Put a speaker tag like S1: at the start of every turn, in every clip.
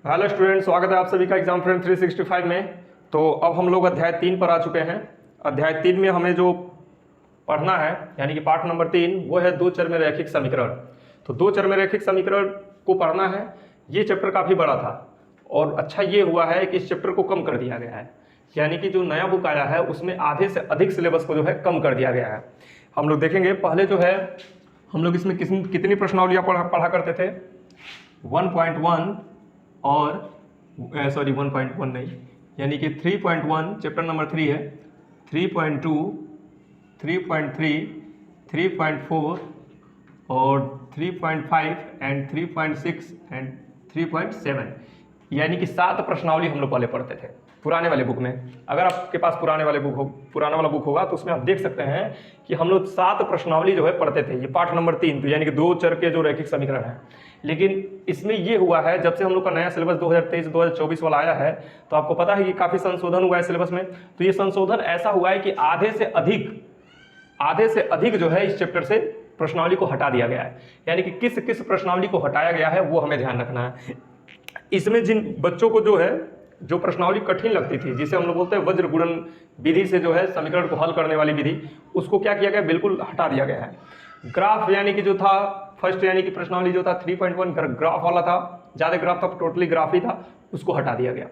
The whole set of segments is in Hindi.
S1: हेलो स्टूडेंट, स्वागत है आप सभी का एग्जाम फ्रेंड 365 में। तो अब हम लोग अध्याय 3 पर आ चुके हैं। अध्याय 3 में हमें जो पढ़ना है यानी कि पाठ नंबर 3 वो है दो चर में रैखिक समीकरण। तो दो चर में रैखिक समीकरण को पढ़ना है। ये चैप्टर काफ़ी बड़ा था और अच्छा ये हुआ है कि इस चैप्टर को कम कर दिया गया है, यानी कि जो नया बुक आया है उसमें आधे से अधिक सिलेबस को जो है कम कर दिया गया है। हम लोग देखेंगे पहले जो है हम लोग इसमें कितनी प्रश्नावलियाँ पढ़ा करते थे। 1.1 और 1.1 नहीं, यानी कि 3.1 चैप्टर नंबर 3 है, 3.2, 3.3, 3.4 और 3.5 एंड 3.6 एंड 3.7, यानी कि 7 प्रश्नावली हम लोग पहले पढ़ते थे पुराने वाले बुक में। अगर आपके पास पुराना वाला बुक होगा तो उसमें आप देख सकते हैं कि हम लोग 7 प्रश्नावली जो है पढ़ते थे। ये पाठ नंबर 3, तो यानी कि दो चर के जो रैखिक समीकरण है। लेकिन इसमें ये हुआ है जब से हम लोग का नया सिलेबस 2023-2024 वाला आया है, तो आपको पता है कि काफ़ी संशोधन हुआ है सिलेबस में। तो ये संशोधन ऐसा हुआ है कि आधे से अधिक जो है इस चैप्टर से प्रश्नावली को हटा दिया गया है। यानी कि किस किस प्रश्नावली को हटाया गया है वो हमें ध्यान रखना है। इसमें जिन बच्चों को जो प्रश्नावली कठिन लगती थी, जिसे हम लोग बोलते हैं वज्र गुणन विधि से जो है समीकरण को हल करने वाली विधि, उसको क्या किया गया, बिल्कुल हटा दिया गया है। ग्राफ यानी कि जो था फर्स्ट, यानी कि प्रश्नावली जो था 3.1 ग्राफ वाला था, ज़्यादा ग्राफ था, टोटली ग्राफ ही था, उसको हटा दिया गया।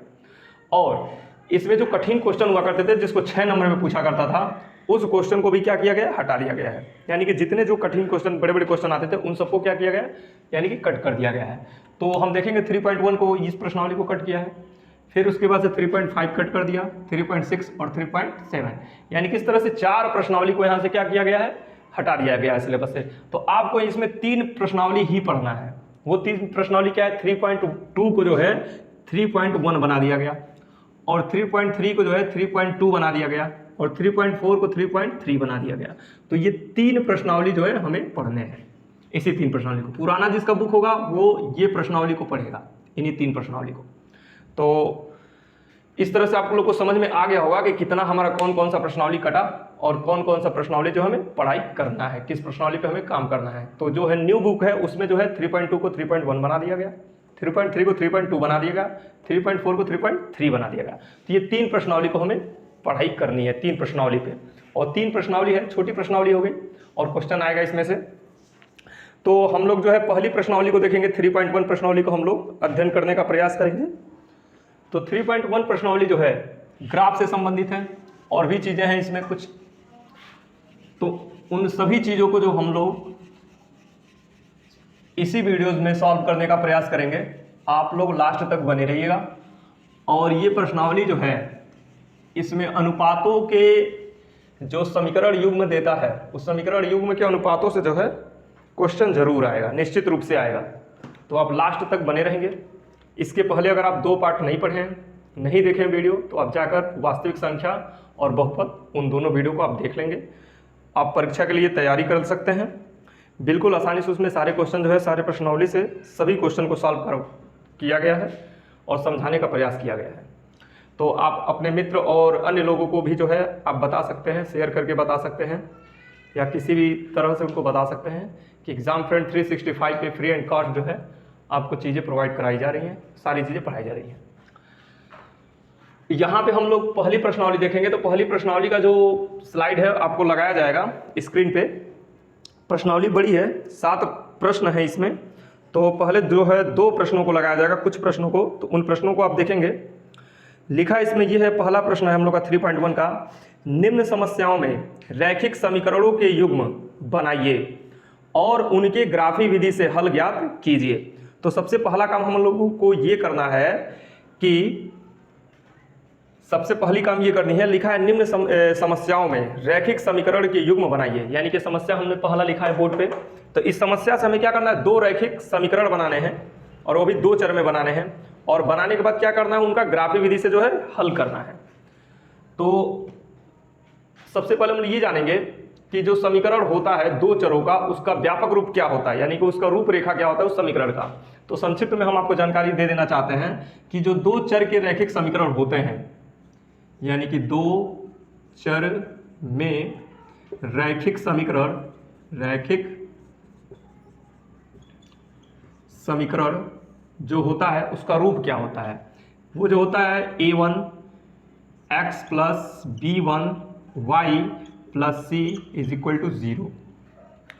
S1: और इसमें जो कठिन क्वेश्चन हुआ करते थे जिसको 6 नंबर में पूछा करता था, उस क्वेश्चन को भी क्या किया गया, हटा दिया गया है। यानी कि जितने जो कठिन क्वेश्चन, बड़े बड़े क्वेश्चन आते थे उन सबको क्या किया गया, यानी कि कट कर दिया गया है। तो हम देखेंगे 3.1 को, इस प्रश्नावली को कट किया है, फिर उसके बाद से 3.5 कट कर दिया, 3.6 और 3.7, यानी कि इस तरह से 4 प्रश्नावली को यहाँ से क्या किया गया है, हटा दिया गया है सिलेबस से। तो आपको इसमें 3 प्रश्नावली ही पढ़ना है। वो 3 प्रश्नावली क्या है, 3.2 को जो है 3.1 बना दिया गया, और 3.3 को जो है 3.2 बना दिया गया, और 3.4 को 3.3 बना दिया गया। तो ये 3 प्रश्नावली जो है हमें पढ़ने हैं। इसी 3 प्रश्नावली को, पुराना जिसका बुक होगा वो ये प्रश्नावली को पढ़ेगा, इन्हीं 3 प्रश्नावली को। तो इस तरह से आप लोग को समझ में आ गया होगा कि कितना हमारा कौन कौन सा प्रश्नावली कटा और कौन कौन सा प्रश्नावली जो हमें पढ़ाई करना है, किस प्रश्नावली पे हमें काम करना है। तो जो है न्यू बुक है उसमें जो है 3.2 को 3.1 बना दिया गया, 3.3 को 3.2 बना दिया गया, 3.4 को 3.3 बना दिया गया। तो ये 3 प्रश्नावली को हमें पढ़ाई करनी है, 3 प्रश्नावली पे। और 3 प्रश्नावली है, छोटी प्रश्नावली हो गई और क्वेश्चन आएगा इसमें से। तो हम लोग जो है पहली प्रश्नावली को देखेंगे, 3.1 प्रश्नावली को हम लोग अध्ययन करने का प्रयास करेंगे। तो 3.1 प्रश्नावली जो है ग्राफ से संबंधित है, और भी चीज़ें हैं इसमें कुछ। तो उन सभी चीज़ों को जो हम लोग इसी वीडियोस में सॉल्व करने का प्रयास करेंगे। आप लोग लास्ट तक बने रहिएगा। और ये प्रश्नावली जो है इसमें अनुपातों के जो समीकरण युग्म देता है, उस समीकरण युग्म के अनुपातों से जो है क्वेश्चन जरूर आएगा, निश्चित रूप से आएगा। तो आप लास्ट तक बने रहेंगे। इसके पहले अगर आप 2 पार्ट नहीं पढ़े हैं, नहीं देखें वीडियो, तो आप जाकर वास्तविक संख्या और बहुपद, उन दोनों वीडियो को आप देख लेंगे। आप परीक्षा के लिए तैयारी कर सकते हैं बिल्कुल आसानी से। उसमें सारे क्वेश्चन जो है, सारे प्रश्नावली से सभी क्वेश्चन को सॉल्व किया गया है और समझाने का प्रयास किया गया है। तो आप अपने मित्र और अन्य लोगों को भी जो है आप बता सकते हैं, शेयर करके बता सकते हैं, या किसी भी तरह से उनको बता सकते हैं कि एग्जाम फ्रेंड 365 पे फ्री एंड कॉस्ट जो है आपको चीज़ें प्रोवाइड कराई जा रही हैं, सारी चीज़ें पढ़ाई जा रही हैं। यहाँ पे हम लोग पहली प्रश्नावली देखेंगे। तो पहली प्रश्नावली का जो स्लाइड है आपको लगाया जाएगा स्क्रीन पे। प्रश्नावली बड़ी है, 7 प्रश्न है इसमें। तो पहले जो है 2 प्रश्नों को लगाया जाएगा, कुछ प्रश्नों को। तो उन प्रश्नों को आप देखेंगे। लिखा इसमें ये है, पहला प्रश्न है हम लोग का 3.1 का, निम्न समस्याओं में रैखिक समीकरणों के युग्म बनाइए और उनके ग्राफी विधि से हल ज्ञात कीजिए। तो सबसे पहला काम हम लोगों को ये करना है कि सबसे पहली काम ये करनी है, लिखा है निम्न समस्याओं में रैखिक समीकरण के युग्म बनाइए। यानी कि समस्या हमने पहला लिखा है बोर्ड पे। तो इस समस्या से हमें क्या करना है, 2 रैखिक समीकरण बनाने हैं, और वो भी 2 चर में बनाने हैं। और बनाने के बाद क्या करना है, उनका ग्राफी विधि से जो है हल करना है। तो सबसे पहले हम ये जानेंगे कि जो समीकरण होता है 2 चरों का, उसका व्यापक रूप क्या होता है, यानी कि उसका रूपरेखा क्या होता है उस समीकरण का। तो संक्षिप्त में हम आपको जानकारी दे देना चाहते हैं कि जो 2 चर के रैखिक समीकरण होते हैं, यानी कि 2 चर में रैखिक समीकरण जो होता है उसका रूप क्या होता है, वो जो होता है a1 x plus b1 y plus c is equal to 0।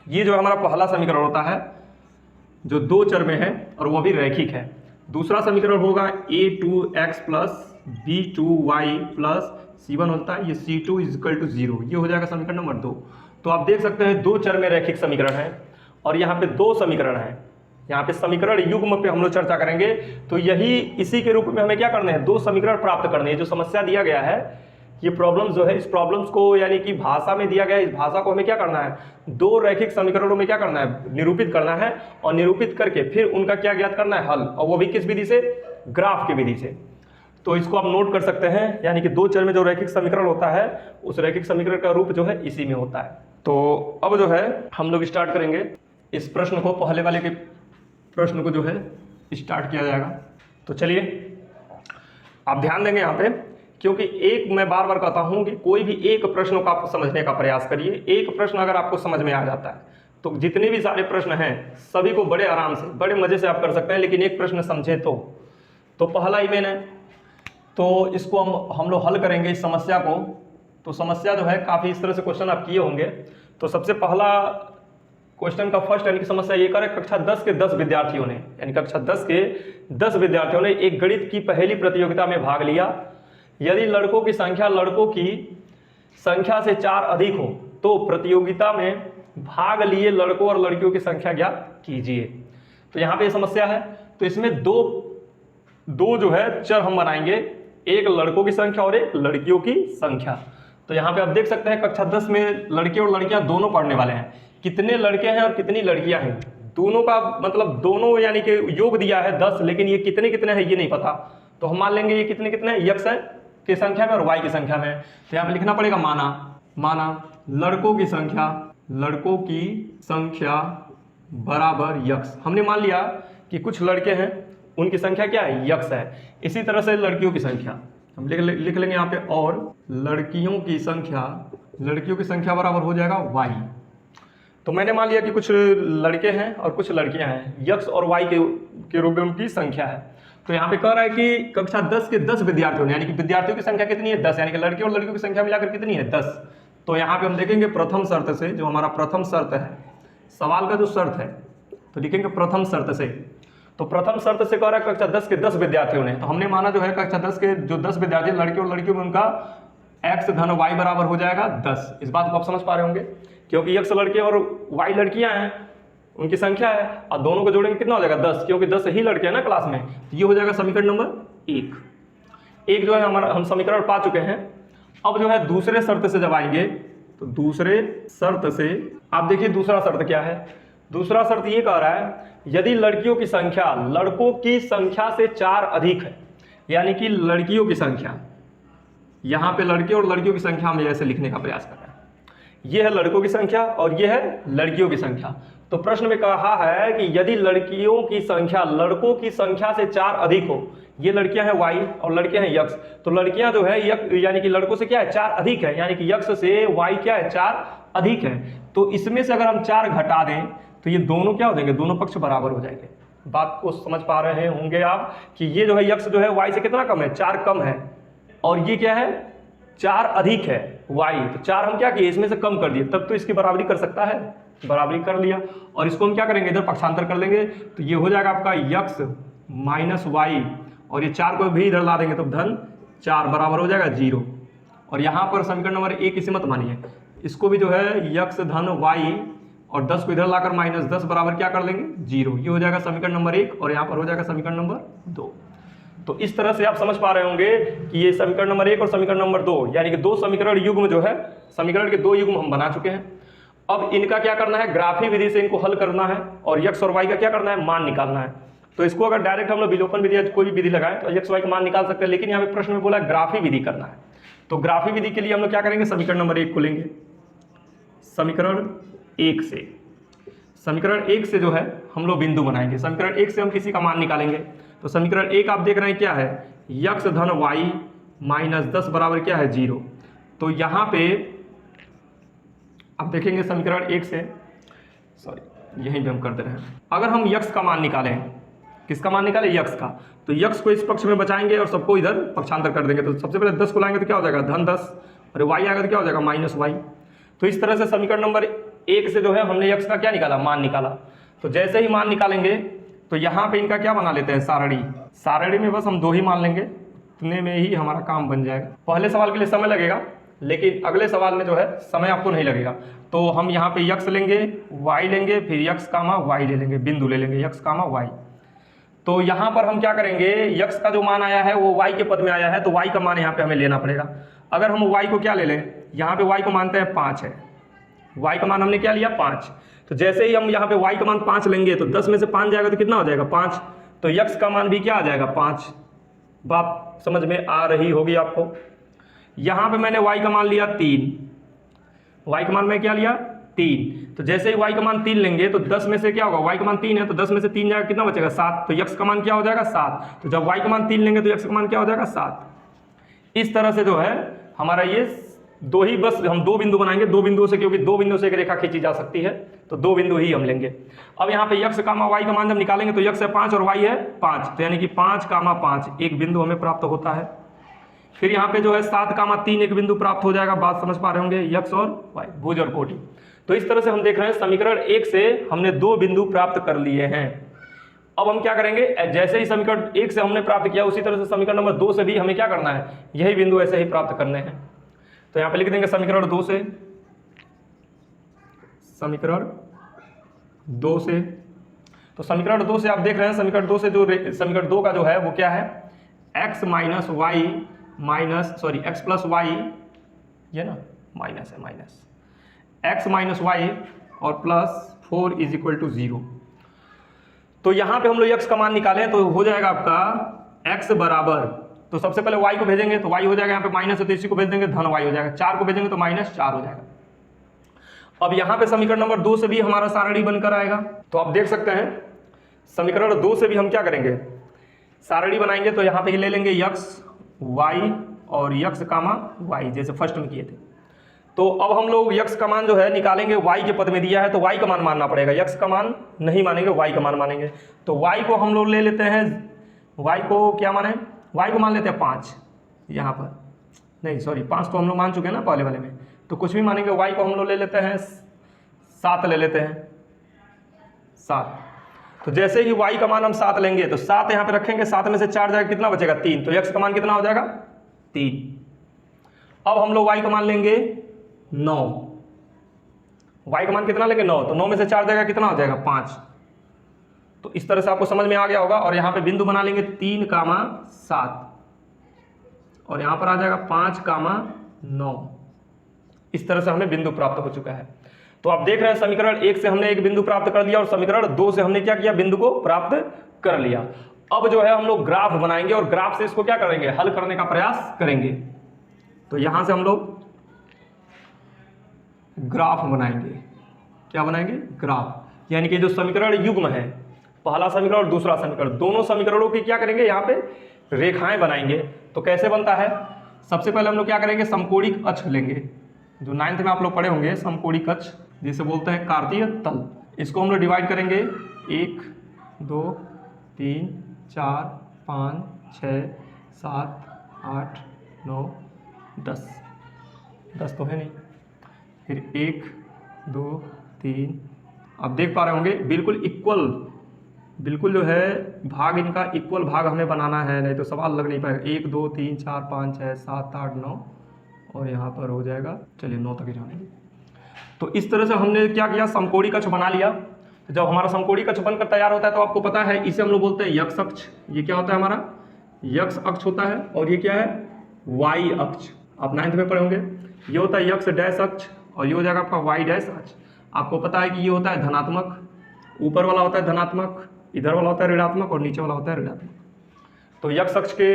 S1: ये जो हमारा पहला समीकरण होता है जो दो चर में है और वो भी रैखिक है। दूसरा समीकरण होगा a2x plus b2y plus c1 होता है, ये c2 इज इक्वल टू 0। ये हो जाएगा समीकरण नंबर 2। तो आप देख सकते हैं दो चर में रैखिक समीकरण है और यहाँ पे दो समीकरण है। यहाँ पे समीकरण युग्म पे हम लोग चर्चा करेंगे। तो यही इसी के रूप में हमें क्या करना है, दो समीकरण प्राप्त करने हैं। जो समस्या दिया गया है, ये प्रॉब्लम जो है, इस प्रॉब्लम्स को यानी कि भाषा में दिया गया है, इस भाषा को हमें क्या करना है, दो रैखिक समीकरणों में क्या करना है, निरूपित करना है और निरूपित करके फिर उनका क्या ज्ञात करना है, हल, और वो भी किस विधि से, ग्राफ की विधि से। तो इसको आप नोट कर सकते हैं, यानी कि दो चर में जो रैखिक समीकरण होता है उस रैखिक समीकरण का रूप जो है इसी में होता है। तो अब जो है हम लोग स्टार्ट करेंगे इस प्रश्न को, पहले वाले के प्रश्न को जो है स्टार्ट किया जाएगा। तो चलिए आप ध्यान देंगे यहाँ पे, क्योंकि एक मैं बार बार कहता हूँ कि कोई भी एक प्रश्न को आप समझने का प्रयास करिए। एक प्रश्न अगर आपको समझ में आ जाता है तो जितने भी सारे प्रश्न हैं सभी को बड़े आराम से, बड़े मजे से आप कर सकते हैं। लेकिन एक प्रश्न समझे तो पहला ही मैंने, तो इसको हम लोग हल करेंगे इस समस्या को। तो समस्या जो है काफ़ी इस तरह से क्वेश्चन आप किए होंगे। तो सबसे पहला क्वेश्चन का फर्स्ट यानी कि समस्या ये करे, कक्षा 10 के 10 विद्यार्थियों ने, यानी कक्षा 10 के 10 विद्यार्थियों ने एक गणित की पहली प्रतियोगिता में भाग लिया। यदि लड़कों की संख्या लड़कों की संख्या से 4 अधिक हो तो प्रतियोगिता में भाग लिए लड़कों और लड़कियों की संख्या ज्ञात कीजिए। तो यहाँ पे समस्या है, तो इसमें दो जो है चर हम बनाएंगे, एक लड़कों की संख्या और एक लड़कियों की संख्या। तो यहाँ पे आप देख सकते हैं कक्षा 10 में लड़के और लड़कियां दोनों पढ़ने वाले हैं। कितने लड़के हैं और कितनी लड़कियां हैं, दोनों का मतलब दोनों यानी कि योग दिया है 10, लेकिन ये कितने कितने हैं ये नहीं पता। तो हम मान लेंगे ये कितने कितने हैं, यक्स है की संख्या में और वाई की संख्या में। तो यहाँ पे लिखना पड़ेगा माना लड़कों की संख्या बराबर यक्स। हमने मान लिया कि कुछ लड़के हैं उनकी संख्या क्या है, यक्स है। इसी तरह से लड़कियों की संख्या हम लिख लेंगे यहाँ पे, और लड़कियों की संख्या बराबर हो जाएगा वाई। तो मैंने मान लिया कि कुछ लड़के हैं और कुछ लड़कियां हैं, यक्स और वाई के रूप में उनकी संख्या है। तो यहाँ पे कह रहा है कि कक्षा 10 के 10 विद्यार्थियों ने, यानी कि विद्यार्थियों की संख्या कितनी है, 10, यानी कि लड़के और लड़कियों की संख्या मिलाकर कितनी है, 10। तो यहाँ पे हम देखेंगे प्रथम शर्त से, जो हमारा प्रथम शर्त है, सवाल का जो शर्त है, तो लिखेंगे प्रथम शर्त से। तो प्रथम शर्त से कह रहा है कक्षा 10 के 10 विद्यार्थियों ने, तो हमने माना जो है कक्षा 10 के जो 10 विद्यार्थी लड़के और लड़कियों में उनका x धन y बराबर हो जाएगा 10। इस बात को आप समझ पा रहे होंगे, क्योंकि x लड़के और y लड़कियां हैं, उनकी संख्या है, और दोनों को जोड़ेंगे कितना हो जाएगा 10, क्योंकि 10 ही लड़के हैं ना क्लास में। तो ये हो जाएगा समीकरण नंबर 1 जो है हमारा, हम समीकरण पा चुके हैं। अब जो है दूसरे शर्त से जब आएंगे, तो दूसरे शर्त से आप देखिए दूसरा शर्त क्या है। दूसरा शर्त ये कह रहा है यदि लड़कियों की संख्या लड़कों की संख्या से 4 अधिक है, यानी कि लड़कियों की संख्या, यहाँ पे लड़के और लड़कियों की संख्या में ऐसे लिखने का प्रयास कर रहा है, ये है लड़कों की संख्या और ये है लड़कियों की संख्या। तो प्रश्न में कहा है कि यदि लड़कियों की संख्या लड़कों की संख्या से 4 अधिक हो, ये लड़कियां हैं वाई और लड़के हैं यक्स, तो लड़कियां जो है यानी कि लड़कों से क्या है 4 अधिक है, यानी कि यक्स से वाई क्या है 4 अधिक है। तो इसमें से अगर हम 4 घटा दें तो ये दोनों क्या हो जाएंगे, दोनों पक्ष बराबर हो जाएंगे। बात को समझ पा रहे होंगे आप कि ये जो है यक्स जो है वाई से कितना कम है, 4 कम है, और ये क्या है 4 अधिक है वाई। तो 4 हम क्या किए, इसमें से कम कर दिए, तब तो इसकी बराबरी कर सकता है, बराबरी कर लिया। और इसको हम क्या करेंगे, इधर पक्षांतर कर लेंगे, तो ये हो जाएगा आपका यक्स माइनस वाई, और ये 4 को भी इधर ला देंगे तो धन 4 बराबर हो जाएगा 0। और यहाँ पर समीकरण नंबर 1 इसे मत मानिए, इसको भी जो है यक्स धन वाई और 10 को इधर लाकर माइनस 10 बराबर क्या कर लेंगे 0। ये हो जाएगा समीकरण नंबर 1 और यहाँ पर हो जाएगा समीकरण नंबर 2। तो इस तरह से आप समझ पा रहे होंगे कि ये समीकरण नंबर 1 और समीकरण नंबर 2 यानी कि 2 समीकरण युग्म जो है, समीकरण के 2 युग्म हम बना चुके हैं। अब इनका क्या करना है, ग्राफी विधि से इनको हल करना है और यक्स और वाई का क्या करना है, मान निकालना है। तो इसको अगर डायरेक्ट हम लोग विलोपन विधि या कोई भी विधि लगाएं तो यक्स वाई का मान निकाल सकते हैं, लेकिन यहाँ पे प्रश्न में बोला ग्राफी विधि करना है। तो ग्राफी विधि के लिए हम लोग क्या करेंगे, समीकरण नंबर 1 को लेंगे, समीकरण 1 से, समीकरण 1 से जो है हम लोग बिंदु बनाएंगे। समीकरण 1 से हम किसी का मान निकालेंगे। तो समीकरण 1 आप देख रहे हैं क्या है, यक्स धन वाई माइनस 10 बराबर क्या है 0। तो यहाँ पे आप देखेंगे समीकरण 1 से, सॉरी यहीं पे हम कर दे रहे हैं, अगर हम यक्स का मान निकालें किसका मान निकाले, यक्स का। तो यक्स को इस पक्ष में बचाएंगे और सबको इधर पक्षांतर कर देंगे। तो सबसे पहले 10 को लाएंगे तो क्या हो जाएगा, धन 10, और y आएगा तो क्या हो जाएगा, माइनस y। तो इस तरह से समीकरण नंबर 1 से जो है हमने यक्स का क्या निकाला, मान निकाला। तो जैसे ही मान निकालेंगे तो यहाँ पे इनका क्या बना लेते हैं, सारणी। सारणी में बस हम 2 ही मान लेंगे, इतने में ही हमारा काम बन जाएगा। पहले सवाल के लिए समय लगेगा, लेकिन अगले सवाल में जो है समय आपको नहीं लगेगा। तो हम यहाँ पे यक्स लेंगे, y लेंगे, फिर यक्स कामा y ले लेंगे, बिंदु ले लेंगे यक्स कामा y। तो यहाँ पर हम क्या करेंगे, यक्स का जो मान आया है वो y के पद में आया है, तो y का मान यहाँ पे हमें लेना पड़ेगा। अगर हम y को क्या ले लें, यहाँ पे y को मानते हैं 5 है, y का मान हमने क्या लिया, 5। तो जैसे ही हम यहाँ पे y का मान 5 लेंगे तो 10 में से 5 जाएगा तो कितना हो जाएगा, 5। तो यक्स का मान भी क्या आ जाएगा, 5। बात समझ में आ रही होगी आपको। यहाँ पे मैंने y का मान लिया 3, y का मान मैं क्या लिया, 3। तो जैसे ही y का मान 3 लेंगे तो 10 में से क्या होगा, y का मान 3 है तो 10 में से 3 जाएगा, कितना बचेगा, 7। तो यक्स का मान क्या हो जाएगा, 7। तो जब y का मान 3 लेंगे तो यक्स का मान क्या हो जाएगा, 7। इस तरह से जो है हमारा ये 2 ही, बस हम 2 बिंदु बनाएंगे, 2 बिंदुओं से, क्योंकि 2 बिंदु से एक रेखा खींची जा सकती है, तो 2 बिंदु ही हम लेंगे। अब यहाँ पे यक्स कामा y का मान जब निकालेंगे तो यक्स है 5 और y है 5, तो यानी कि 5 कामा 5 एक बिंदु हमें प्राप्त होता है। फिर यहाँ पे जो है 7 कामा 3 एक बिंदु प्राप्त हो जाएगा। बात समझ पा रहे होंगे, यक्स और y, भुज और कोटि। तो इस तरह से हम देख रहे हैं समीकरण 1 से हमने 2 बिंदु प्राप्त कर लिए हैं। अब हम क्या करेंगे, जैसे ही समीकरण 1 से हमने प्राप्त किया उसी तरह से समीकरण नंबर 2 से भी हमें क्या करना है, यही बिंदु ऐसे ही प्राप्त करने हैं। तो यहाँ पे लिख देंगे समीकरण 2 से, समीकरण 2 से। तो समीकरण 2 से आप देख रहे हैं, समीकरण 2 से जो समीकरण 2 का जो है वो क्या है, x minus Y minus x plus Y, ये ना माइनस है, माइनस x माइनस वाई और प्लस 4 इज इक्वल टू 0। तो यहाँ पे हम लोग x का मान निकालें तो हो जाएगा आपका x बराबर, तो सबसे पहले y को भेजेंगे तो y हो जाएगा, यहाँ पे माइनस है तो इसी को भेज देंगे, धन y हो जाएगा। 4 को भेजेंगे तो माइनस 4 हो जाएगा। अब यहाँ पे समीकरण नंबर 2 से भी हमारा सारणी बनकर आएगा। तो आप देख सकते हैं समीकरण 2 से भी हम क्या करेंगे, सारणी बनाएंगे। तो यहाँ पे ले लेंगे x y और x कामा y, जैसे फर्स्ट में किए थे। तो अब हम लोग x का मान जो है निकालेंगे, y के पद में दिया है तो y का मान मानना पड़ेगा, x का मान नहीं मानेंगे, y का मान मानेंगे। तो y को हम लोग ले लेते हैं, y को क्या माने, y को मान लेते हैं 5, यहाँ पर नहीं सॉरी 5 तो हम लोग मान चुके हैं ना पहले वाले में, तो कुछ भी मानेंगे। y को हम लोग ले लेते हैं 7 ले लेते हैं, 7। तो जैसे ही y का मान हम 7 लेंगे तो 7 यहाँ पे रखेंगे, 7 में से 4 जाएगा, कितना बचेगा, 3। तो x का मान कितना हो जाएगा, 3। अब हम लोग y का मान लेंगे 9, y का मान कितना लेंगे, 9। तो 9 में से 4 जाएगा, कितना हो जाएगा, 5। तो इस तरह से आपको समझ में आ गया होगा। और यहाँ पे बिंदु बना लेंगे 3 कामा 7 और यहाँ पर आ जाएगा 5 कामा 9। इस तरह से हमें बिंदु प्राप्त हो चुका है। तो आप देख रहे हैं समीकरण 1 से हमने एक बिंदु प्राप्त कर लिया और समीकरण 2 से हमने क्या किया, बिंदु को प्राप्त कर लिया। अब जो है हम लोग ग्राफ बनाएंगे और ग्राफ से इसको क्या करेंगे, हल करने का प्रयास करेंगे। तो यहां से हम लोग ग्राफ बनाएंगे, क्या बनाएंगे, ग्राफ। यानी कि जो समीकरण युग्म है, पहला समीकरण और दूसरा समीकरण, दोनों समीकरणों की क्या करेंगे, यहाँ पे रेखाएं बनाएंगे। तो कैसे बनता है, सबसे पहले हम लोग क्या करेंगे, समकोणिक अक्ष लेंगे, जो 9th में आप लोग पढ़े होंगे, समकोणिक अक्ष जिसे बोलते हैं कार्तीय तल। इसको हम लोग डिवाइड करेंगे 1 2 3 4 5 6 7 8 9 10 तो है नहीं, फिर 1 2 3। आप देख पा रहे होंगे बिल्कुल इक्वल, बिल्कुल जो है भाग इनका इक्वल भाग हमें बनाना है, नहीं तो सवाल लग नहीं पाएगा। 1 2 3 4 5 6 7 8 9 और यहाँ पर हो जाएगा, चलिए 9 तक ही जाने। तो इस तरह से हमने क्या किया, समकोणिक अक्ष बना लिया। जब हमारा समकोणिक अक्ष बनकर तैयार होता है तो आपको पता है इसे हम लोग बोलते हैं यक्ष अक्ष। ये क्या होता है, हमारा यक्ष अक्ष होता है। और ये क्या है, वाई अक्ष, आप 9th में पढ़े होंगे। ये होता है यक्ष डैश अक्ष और ये हो जाएगा आपका वाई डैश अक्ष। आपको पता है कि ये होता है धनात्मक, ऊपर वाला होता है धनात्मक, इधर वाला होता है ऋणात्मक और नीचे वाला होता है ऋणात्मक। तो यक्ष अक्ष के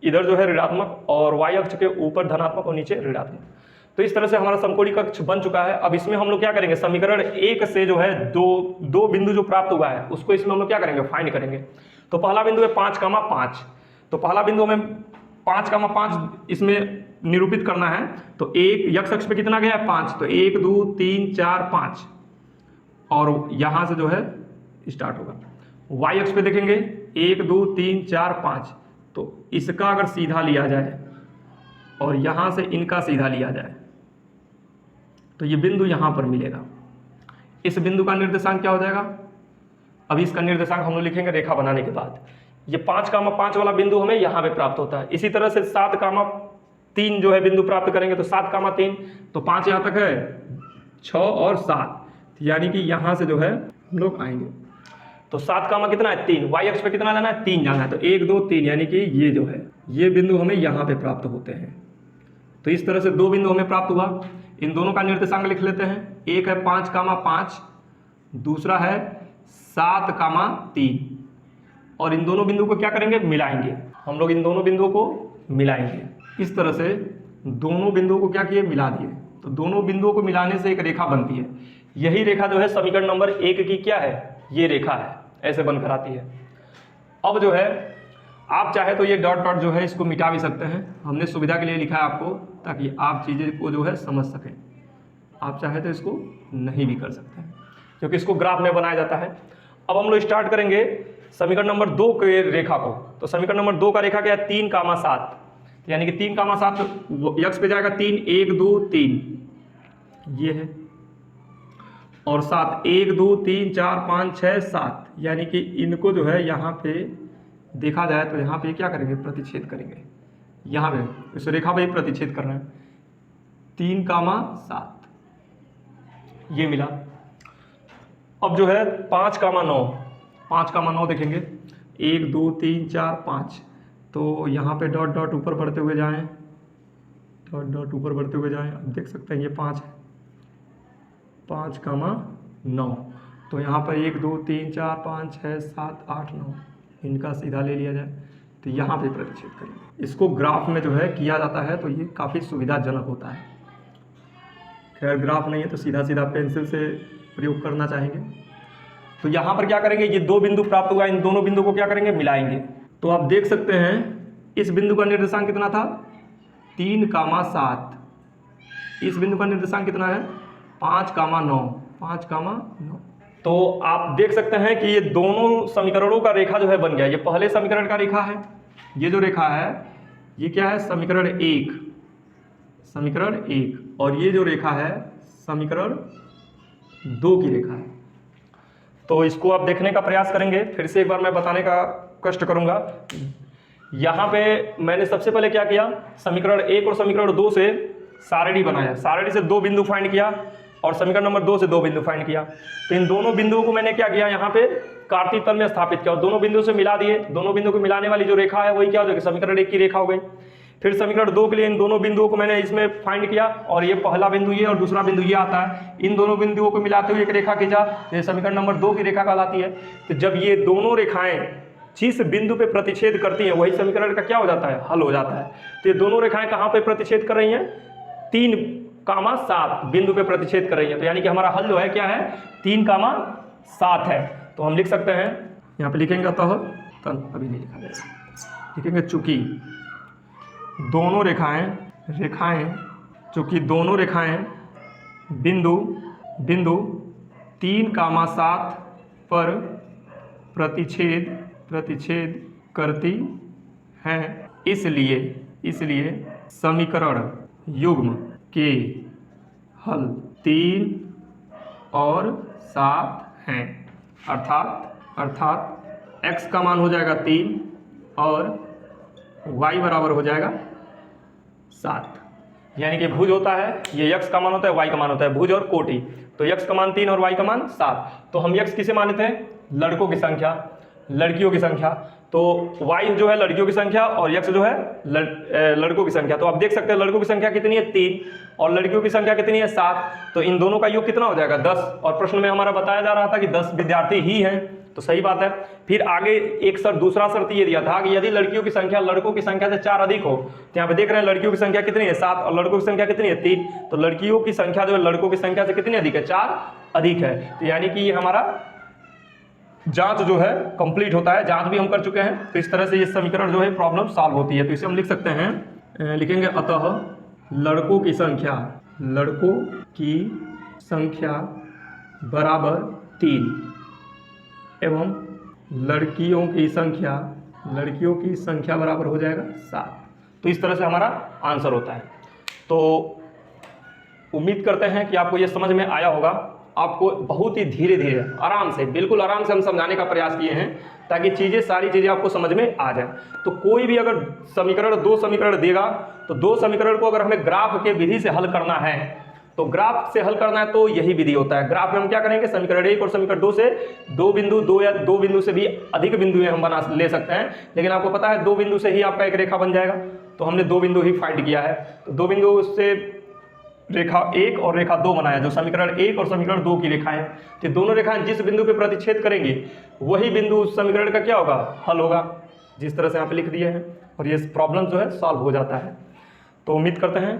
S1: इधर जो है ऋणात्मक और वाई अक्ष के ऊपर धनात्मक और नीचे ऋणात्मक। तो इस तरह से हमारा समकोणिक अक्ष बन चुका है। अब इसमें हम लोग क्या करेंगे, समीकरण 1 से जो है दो बिंदु जो प्राप्त हुआ है उसको इसमें हम लोग क्या करेंगे, फाइंड करेंगे। तो पहला बिंदु है 5,5, तो पहला बिंदु हमें 5,5 इसमें निरूपित करना है। तो एक यक्ष अक्ष पे कितना गया है, 5, तो 1 2 3 4 5 और यहाँ से जो है स्टार्ट होगा। वाई अक्ष पे देखेंगे 1 2 3 4 5, तो इसका अगर सीधा लिया जाए और यहाँ से इनका सीधा लिया जाए तो ये बिंदु यहाँ पर मिलेगा। इस बिंदु का निर्देशांक क्या हो जाएगा? अभी इसका निर्देशांक हम लोग लिखेंगे रेखा बनाने के बाद। ये 5,5 वाला बिंदु हमें यहाँ पे प्राप्त होता है। इसी तरह से 7,3 जो है बिंदु प्राप्त करेंगे तो 7,3, तो 5 यहाँ तक है, 6 और 7, यानी कि यहाँ से जो है हम लोग आएंगे। तो 7 कितना है? 3। वाई अक्ष पे कितना जाना है? 3 जाना है। तो 1 2 3, यानी कि ये जो है ये बिंदु हमें यहाँ पे प्राप्त होते हैं। तो इस तरह से 2 बिंदु हमें प्राप्त हुआ। इन दोनों का निर्देशांक लिख लेते हैं। एक है 5,5, दूसरा है 7,3, और इन दोनों बिंदुओं को क्या करेंगे? मिलाएंगे। हम लोग इन दोनों बिंदुओं को मिलाएंगे। इस तरह से दोनों बिंदुओं को क्या किए? मिला दिए। तो दोनों बिंदुओं को मिलाने से एक रेखा बनती है। यही रेखा जो है समीकरण नंबर 1 की क्या है? ये रेखा है, ऐसे बनकर आती है। अब जो है आप चाहे तो ये डॉट डॉट जो है इसको मिटा भी सकते हैं। हमने सुविधा के लिए लिखा है आपको, ताकि आप चीज़ें को जो है समझ सकें। आप चाहे तो इसको नहीं भी कर सकते हैं, क्योंकि इसको ग्राफ में बनाया जाता है। अब हम लोग स्टार्ट करेंगे समीकरण नंबर 2 के रेखा को। तो समीकरण नंबर 2 का रेखा क्या है? 3,7, यानी कि 3,7 यक्ष पे जाएगा 3, 1 2 3 ये है, और 7 1 2 3 4 5 6 7, यानी कि इनको जो है यहाँ पे देखा जाए तो यहाँ पे क्या करेंगे? प्रतिच्छेद करेंगे। यहाँ पे इस रेखा पे ही प्रतिच्छेद कर रहे हैं। 3,7 ये मिला। अब जो है 5,9 देखेंगे, 1 2 3 4 5, तो यहाँ पे डॉट डॉट ऊपर बढ़ते हुए जाएं, डॉट डॉट ऊपर बढ़ते हुए जाएं। अब देख सकते हैं ये 5 है, 5,9, तो यहाँ पर 1 2 3 4 5 6 7 8 9, इनका सीधा ले लिया जाए तो यहाँ पे प्रतिच्छेद करेंगे। इसको ग्राफ में जो है किया जाता है, तो ये काफ़ी सुविधाजनक होता है। खैर ग्राफ नहीं है तो सीधा सीधा पेंसिल से प्रयोग करना चाहेंगे। तो यहाँ पर क्या करेंगे? ये 2 बिंदु प्राप्त हुआ, इन दोनों बिंदु को क्या करेंगे? मिलाएंगे। तो आप देख सकते हैं इस बिंदु का निर्देशांक कितना था? 3,7। इस बिंदु का निर्देशांक कितना है? 5,9। तो आप देख सकते हैं कि ये दोनों समीकरणों का रेखा जो है बन गया। ये पहले समीकरण का रेखा है, ये जो रेखा है ये क्या है? समीकरण 1, और ये जो रेखा है समीकरण 2 की रेखा है। तो इसको आप देखने का प्रयास करेंगे। फिर से एक बार मैं बताने का कष्ट करूंगा। यहाँ पे मैंने सबसे पहले क्या किया? समीकरण 1 और समीकरण 2 से सारणी बनाया। सारणी से 2 बिंदु फाइंड किया और समीकरण नंबर 2 से 2 बिंदु फाइंड किया। तो इन दोनों बिंदुओं को मैंने क्या किया? यहाँ पे कार्तीय तल में स्थापित किया और दोनों बिंदुओं से मिला दिए। दोनों बिंदु को मिलाने वाली जो रेखा है वही क्या हो जाएगी? समीकरण 1 की रेखा हो गई। फिर समीकरण 2 के लिए इन दोनों बिंदुओं को मैंने इसमें फाइंड किया, और ये पहला बिंदु ये और दूसरा बिंदु ये आता है। इन दोनों बिंदुओं को मिलाते हुए एक रेखा खींचा, तो ये समीकरण नंबर 2 की रेखा कहलाती है। तो जब ये दोनों रेखाएं जिस बिंदु पे प्रतिच्छेद करती हैं वही समीकरण का क्या हो जाता है? हल हो जाता है। तो ये दोनों रेखाएं कहाँ पे प्रतिच्छेद कर रही हैं? 3,7 बिंदु पे प्रतिच्छेद कर रही है। तो यानी कि हमारा हल जो है क्या है? 3,7 है। तो हम लिख सकते हैं, यहाँ पे लिखेंगे अतः अभी नहीं लिखा जाएगा, लिखेंगे चूंकि दोनों रेखाएं चूंकि दोनों रेखाएं बिंदु 3,7 पर प्रतिच्छेद करती हैं, इसलिए समीकरण युग्म के हल 3 और 7 हैं। अर्थात x का मान हो जाएगा 3 और y बराबर हो जाएगा 7। यानी कि भुज होता है, ये x का मान होता है, y का मान होता है, भुज और कोटि। तो x का मान 3 और y का मान 7। तो हम x किसे मानते हैं? लड़कों की संख्या, लड़कियों की संख्या। तो y जो है लड़कियों की संख्या और x जो है लड़कों की संख्या। तो आप देख सकते हैं लड़कों की संख्या कितनी है? 3, और लड़कियों की संख्या कितनी है? 7। तो इन दोनों का योग कितना हो जाएगा? 10। और प्रश्न में हमारा बताया जा रहा था कि 10 विद्यार्थी ही हैं, तो सही बात है। फिर आगे एक दूसरा शर्त ये दिया था कि यदि लड़कियों की संख्या लड़कों की संख्या से 4 अधिक हो, तो यहाँ पे देख रहे हैं लड़कियों की संख्या कितनी है? 7, और लड़कों की संख्या कितनी है? 3। तो लड़कियों की संख्या जो है लड़कों की संख्या से कितनी अधिक है? 4 अधिक है। तो यानी कि ये हमारा जांच जो है कंप्लीट होता है। जांच भी हम कर चुके हैं। तो इस तरह से ये समीकरण जो है प्रॉब्लम सॉल्व होती है। तो इसे हम लिख सकते हैं, लिखेंगे अतः लड़कों की संख्या बराबर 3 एवं लड़कियों की संख्या बराबर हो जाएगा 7। तो इस तरह से हमारा आंसर होता है। तो उम्मीद करते हैं कि आपको ये समझ में आया होगा। आपको बहुत ही धीरे धीरे आराम से, बिल्कुल आराम से हम समझाने का प्रयास किए हैं ताकि सारी चीज़ें आपको समझ में आ जाए। तो कोई भी अगर समीकरण, 2 समीकरण देगा तो 2 समीकरण को अगर हमें ग्राफ के विधि से हल करना है, तो ग्राफ से हल करना है तो यही विधि होता है। ग्राफ में हम क्या करेंगे, समीकरण 1 और समीकरण 2 से 2 बिंदु, 2 या 2 बिंदु से भी अधिक बिंदुएं हम बना ले सकते हैं, लेकिन आपको पता है 2 बिंदु से ही आपका एक रेखा बन जाएगा। तो हमने 2 बिंदु ही फाइंड किया है। तो 2 बिंदु से रेखा 1 और रेखा 2 बनाया, जो समीकरण 1 और समीकरण 2 की रेखाएं। तो दोनों रेखाएं जिस बिंदु पे प्रतिच्छेद करेंगे वही बिंदु उस समीकरण का क्या होगा, हल होगा। जिस तरह से यहाँ पे लिख दिए हैं, और ये प्रॉब्लम जो है सॉल्व हो जाता है। तो उम्मीद करते हैं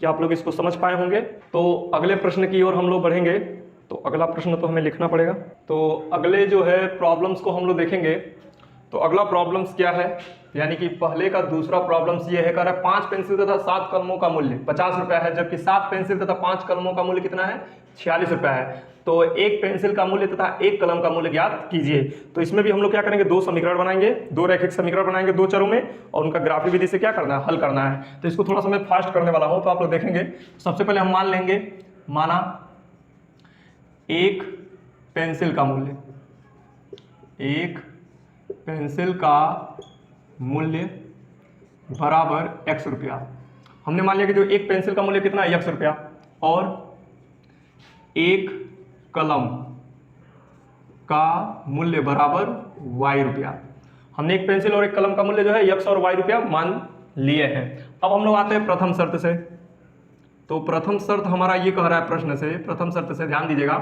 S1: कि आप लोग इसको समझ पाए होंगे। तो अगले प्रश्न की ओर हम लोग बढ़ेंगे। तो अगला प्रश्न तो हमें लिखना पड़ेगा। तो अगले जो है प्रॉब्लम्स को हम लोग देखेंगे। तो अगला प्रॉब्लम्स क्या है, यानी कि पहले का दूसरा प्रॉब्लम्स ये है, कह रहा है 5 पेंसिल तथा 7 कलमों का मूल्य 50 रुपया है, जबकि 7 पेंसिल तथा 5 कलमों का मूल्य कितना है, 46 रुपया है। तो एक पेंसिल का मूल्य तथा एक कलम का मूल्य ज्ञात कीजिए। तो इसमें भी हम लोग क्या करेंगे, 2 समीकरण बनाएंगे, 2 रैखिक समीकरण बनाएंगे 2 चरों में, और उनका ग्राफी विधि से क्या करना है, हल करना है। तो इसको थोड़ा सा मैं फास्ट करने वाला हूँ, तो आप लोग देखेंगे। सबसे पहले हम मान लेंगे, माना एक पेंसिल का मूल्य, एक पेंसिल का मूल्य बराबर x रुपया। हमने मान लिया कि जो एक पेंसिल का मूल्य कितना है, x रुपया, और एक कलम का मूल्य बराबर y रुपया। हमने एक पेंसिल और एक कलम का मूल्य जो है x और y रुपया मान लिए हैं। अब हम लोग आते हैं प्रथम शर्त से। तो प्रथम शर्त हमारा ये कह रहा है प्रश्न से, प्रथम शर्त से ध्यान दीजिएगा,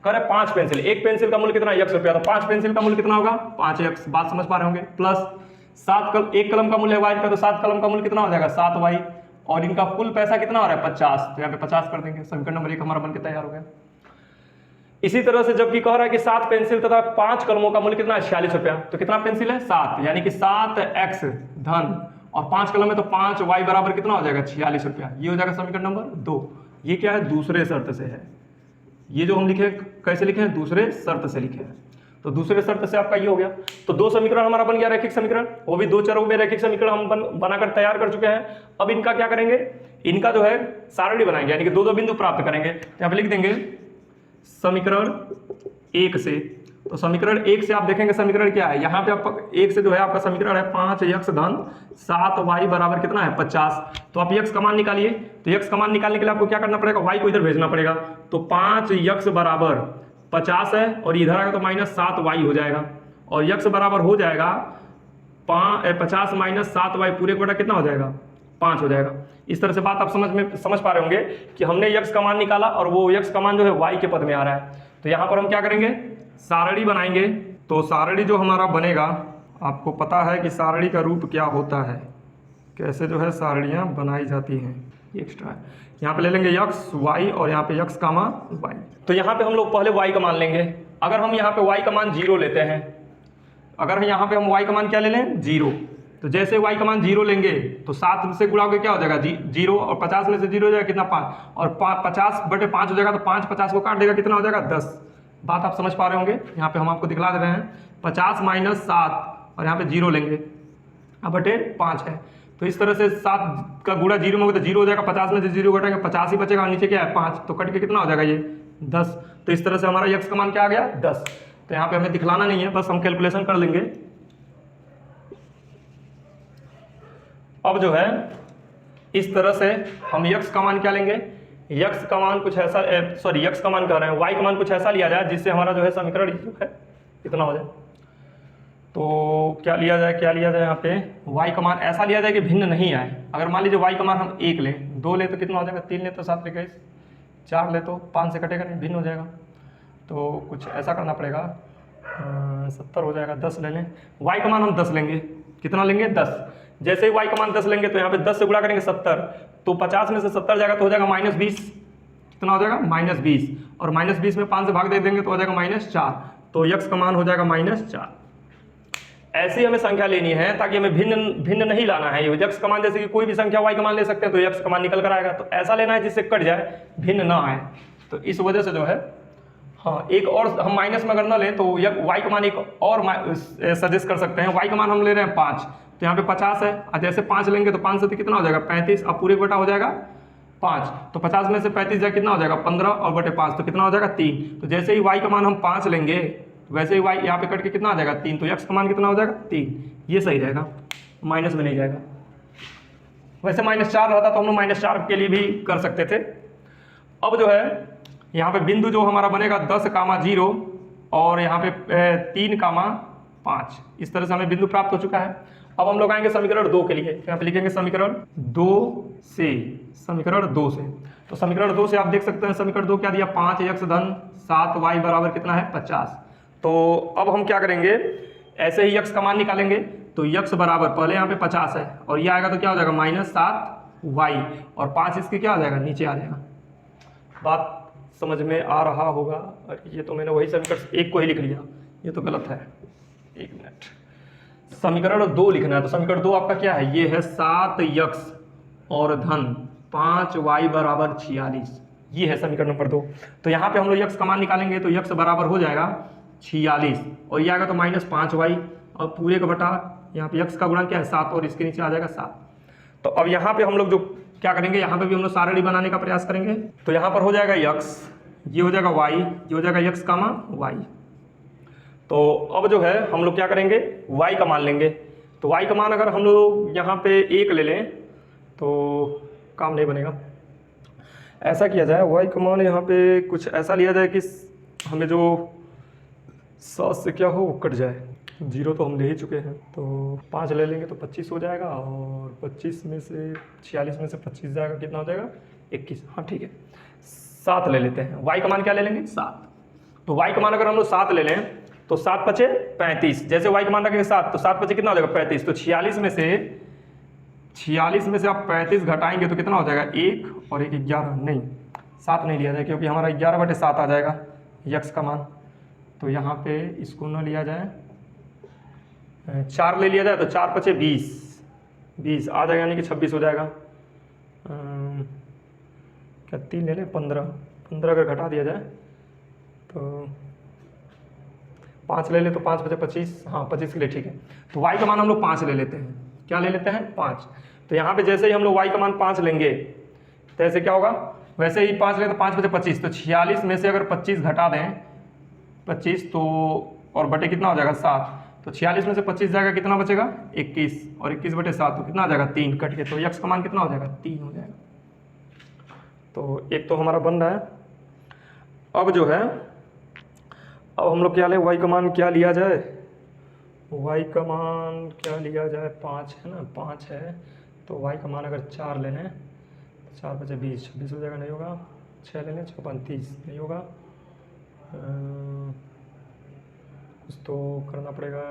S1: कह रहा है 5 पेंसिल, एक पेंसिल का मूल्य कितना है, x रुपया। तो 5 पेंसिल का मूल्य कितना होगा, 5x, बात समझ पा रहे होंगे। प्लस एक कलम का मूल्य y रुपया, तो 7 कलम का मूल्य कितना हो जाएगा, 7y, और इनका कुल पैसा कितना हो रहा है, 50। तो यहाँ पे 50 कर देंगे। समीकरण नंबर 1 हमारा बनके तैयार हो गया। इसी तरह से जबकि कह रहा है कि 7 पेंसिल तथा 5 कलमों का मूल्य कितना है, 46 रुपया। तो कितना पेंसिल है, 7, यानी कि 7x धन, और 5 कलम है तो 5y बराबर कितना हो जाएगा, 46 रुपया। ये हो जाएगा समीकरण नंबर 2। ये क्या है, दूसरे शर्त से है। ये जो हम लिखे कैसे लिखे हैं, दूसरे शर्त से लिखे हैं। तो दूसरे शर्त से आपका ये हो गया। तो 2 समीकरण हमारा बन गया रैखिक समीकरण, वो भी 2 चरों में रैखिक समीकरण हम बनाकर तैयार कर चुके हैं। अब इनका क्या करेंगे, इनका जो है सारणी बनाएंगे, यानी कि 2-2 बिंदु प्राप्त करेंगे। तो यहाँ पे लिख देंगे समीकरण 1 से। तो समीकरण 1 से आप देखेंगे समीकरण क्या है, यहाँ पे आप 1 से जो है आपका समीकरण है 5x धन 7y बराबर कितना है, 50। तो आप x का मान निकालिए। तो x का मान निकालने के लिए आपको क्या करना पड़ेगा, y को इधर भेजना पड़ेगा। तो 5x बराबर 50 है, और इधर आएगा तो -7y हो जाएगा, और x बराबर हो जाएगा 50 - 7y पूरे कोटा कितना हो जाएगा, 5 हो जाएगा। इस तरह से बात आप समझ पा रहे होंगे कि हमने x का मान निकाला, और वो x का मान जो है y के पद में आ रहा है। तो यहाँ पर हम क्या करेंगे, सारणी बनाएंगे। तो सारणी जो हमारा बनेगा, आपको पता है कि सारणी का रूप क्या होता है, कैसे जो है सारणियाँ बनाई जाती हैं। एक्स्ट्रा है, यहाँ पे ले लेंगे x y, और यहाँ पे x कामा y। तो यहाँ पे हम लोग पहले y का मान लेंगे। अगर हम यहाँ पे y का मान 0 लेते हैं, अगर यहाँ पे हम y का मान क्या ले लें, 0, तो जैसे y का मान 0 लेंगे तो 7 से गुणा होकर क्या हो जाएगा, 0, और 50 में से 0 हो जाएगा कितना, 5, और 50/5 हो जाएगा। तो 5 50 को काट देगा, कितना हो जाएगा, 10। बात आप समझ पा रहे होंगे। यहाँ पे हम आपको दिखला दे रहे हैं, 50 - 7, और यहाँ पे 0 लेंगे, अब बटे 5 है। तो इस तरह से 7 का गुणा 0 में होगा तो 0 हो जाएगा, 50 में से 0 घटाएंगे 50 ही बचेगा, और नीचे क्या है, 5, तो कट के कितना हो जाएगा, ये 10। तो इस तरह से हमारा x का मान क्या आ गया, 10। तो यहाँ पे हमें दिखलाना नहीं है, बस हम कैलकुलेशन कर लेंगे। अब जो है इस तरह से हम x का मान क्या लेंगे, x का मान कुछ ऐसा, x का मान कह रहे हैं, y का मान कुछ ऐसा लिया जाए जिससे हमारा जो है समीकरण जो है इतना हो जाए। तो क्या लिया जाए यहाँ पे, y का मान ऐसा लिया जाए कि भिन्न नहीं आए। अगर मान लीजिए y का मान हम 1 लें, 2 ले तो कितना हो जाएगा, 3 ले तो 7 21, 4 ले तो 5 से कटेगा नहीं, भिन्न हो जाएगा। तो कुछ ऐसा करना पड़ेगा, 70 हो जाएगा, 10 ले लें। y का मान हम 10 लेंगे, कितना लेंगे, 10। जैसे ही y का मान 10 लेंगे तो यहाँ पे 10 से गुणा करेंगे 70, तो 50 में से 70 जाएगा तो हो जाएगा -20, कितना हो जाएगा, -20, और -20 में 5 से भाग दे देंगे तो हो जाएगा -4। तो x का मान हो जाएगा -4। ऐसी हमें संख्या लेनी है ताकि हमें भिन्न नहीं लाना है। ये x का मान जैसे कि कोई भी संख्या y का मान ले सकते हैं, तो x का मान निकल कर आएगा। तो ऐसा लेना है जिससे कट जाए, भिन्न ना आए। तो इस वजह से जो है हाँ, एक और हम माइनस में अगर ना लें तो y का मान एक और सजेस्ट कर सकते हैं। y का मान हम ले रहे हैं 5, तो यहाँ पे 50 है, और जैसे 5 लेंगे तो 5 से कितना हो जाएगा 35, अब पूरे बटा हो जाएगा 5, तो 50 में से 35 जाए कितना हो जाएगा 15 और बटे 5 तो कितना हो जाएगा 3। तो जैसे ही y का मान हम 5 लेंगे वैसे ही y यहाँ पे कट के कितना आ जाएगा 3, तो x का मान कितना हो जाएगा 3। ये सही रहेगा, माइनस में नहीं जाएगा। वैसे -4 रहता तो हम लोग -4 के लिए भी कर सकते थे। अब जो है यहाँ पे बिंदु जो हमारा बनेगा 10,0 और यहाँ पे 3,5, इस तरह से हमें बिंदु प्राप्त हो चुका है। अब हम लोग आएंगे समीकरण 2 के लिए, यहाँ पे लिखेंगे समीकरण 2 से, समीकरण 2 से। तो समीकरण 2 से आप देख सकते हैं समीकरण 2 क्या दिया, 5x धन 7y बराबर कितना है 50। तो अब हम क्या करेंगे, ऐसे ही x का मान निकालेंगे। तो x बराबर पहले यहाँ पे 50 है और ये आएगा तो क्या हो जाएगा -7y और 5 इसके क्या हो जाएगा नीचे आ जाएगा। बात समझ में आ रहा होगा। और ये तो मैंने वही समीकरण 1 को ही लिख लिया, ये तो गलत है, 1 मिनट। समीकरण 2 लिखना है, तो समीकरण 2 आपका क्या है, ये है 7x और धन 5y बराबर 46, ये है समीकरण नंबर 2। तो यहाँ पे हम लोग x का मान निकालेंगे तो x बराबर हो जाएगा 46 और ये आएगा तो -5y और पूरे का बटा यहाँ पे x का गुणा क्या है 7 और इसके नीचे आ जाएगा 7। तो अब यहाँ पे हम लोग जो क्या करेंगे, यहाँ पे भी हम लोग सारणी बनाने का प्रयास करेंगे। तो यहाँ पर हो जाएगा x, ये हो जाएगा y, ये हो जाएगा x, y। तो अब जो है हम लोग क्या करेंगे, y का मान लेंगे। तो y का मान अगर हम लोग यहाँ पे 1 ले लें तो काम नहीं बनेगा। ऐसा किया जाए, y का मान यहाँ पे कुछ ऐसा लिया जाए कि हमें जो 7 से क्या हो कट जाए, 0 तो हम ले ही चुके हैं, तो 5 ले लेंगे तो 25 हो जाएगा और 25 में से 46 में से 25 जाएगा, कितना हो जाएगा 21। हाँ ठीक है, 7 ले लेते हैं। y का मान क्या ले लेंगे 7। तो y का मान अगर हम लोग 7 ले लें तो 7 पचे 35, जैसे y का मान रखेंगे 7 तो 7 पचे कितना हो जाएगा 35। तो 46 में से आप 35 घटाएंगे तो कितना हो जाएगा 1 और 1 11, नहीं 7 नहीं लिया जाए क्योंकि हमारा 11/7 आ जाएगा x का मान। तो यहाँ पे इसको न लिया जाए, 4 ले लिया जाए तो 4 पचे 20 आ जाएगा, यानी कि 26 हो जाएगा। क्या 3 ले लें 15 अगर घटा दिया जाए तो 5 ले ले तो 5 पचे 25, हाँ 25 के लिए ठीक है। तो y का मान हम लोग 5 ले लेते हैं, क्या ले लेते हैं 5। तो यहाँ पे जैसे ही हम लोग y का मान 5 लेंगे तो ऐसे क्या होगा, वैसे ही 5 ले तो 5 पचे 25, तो 46 में से अगर 25 घटा दें 25 तो और बटे कितना हो जाएगा 7, तो 46 में से 25 जाएगा कितना बचेगा 21 और 21/7 तो कितना आ जाएगा 3 कट के, तो x का मान कितना हो जाएगा 3 हो जाएगा। तो एक तो हमारा बन रहा है। अब जो है अब हम लोग क्या लें, y का मान क्या लिया जाए, y का मान क्या लिया जाए 5 है ना, 5 है। तो y का मान अगर 4 ले लें, 4 पचे 20, 26 हो जाएगा, नहीं होगा। 6 ले लें 6 35, नहीं होगा। कुछ तो करना पड़ेगा,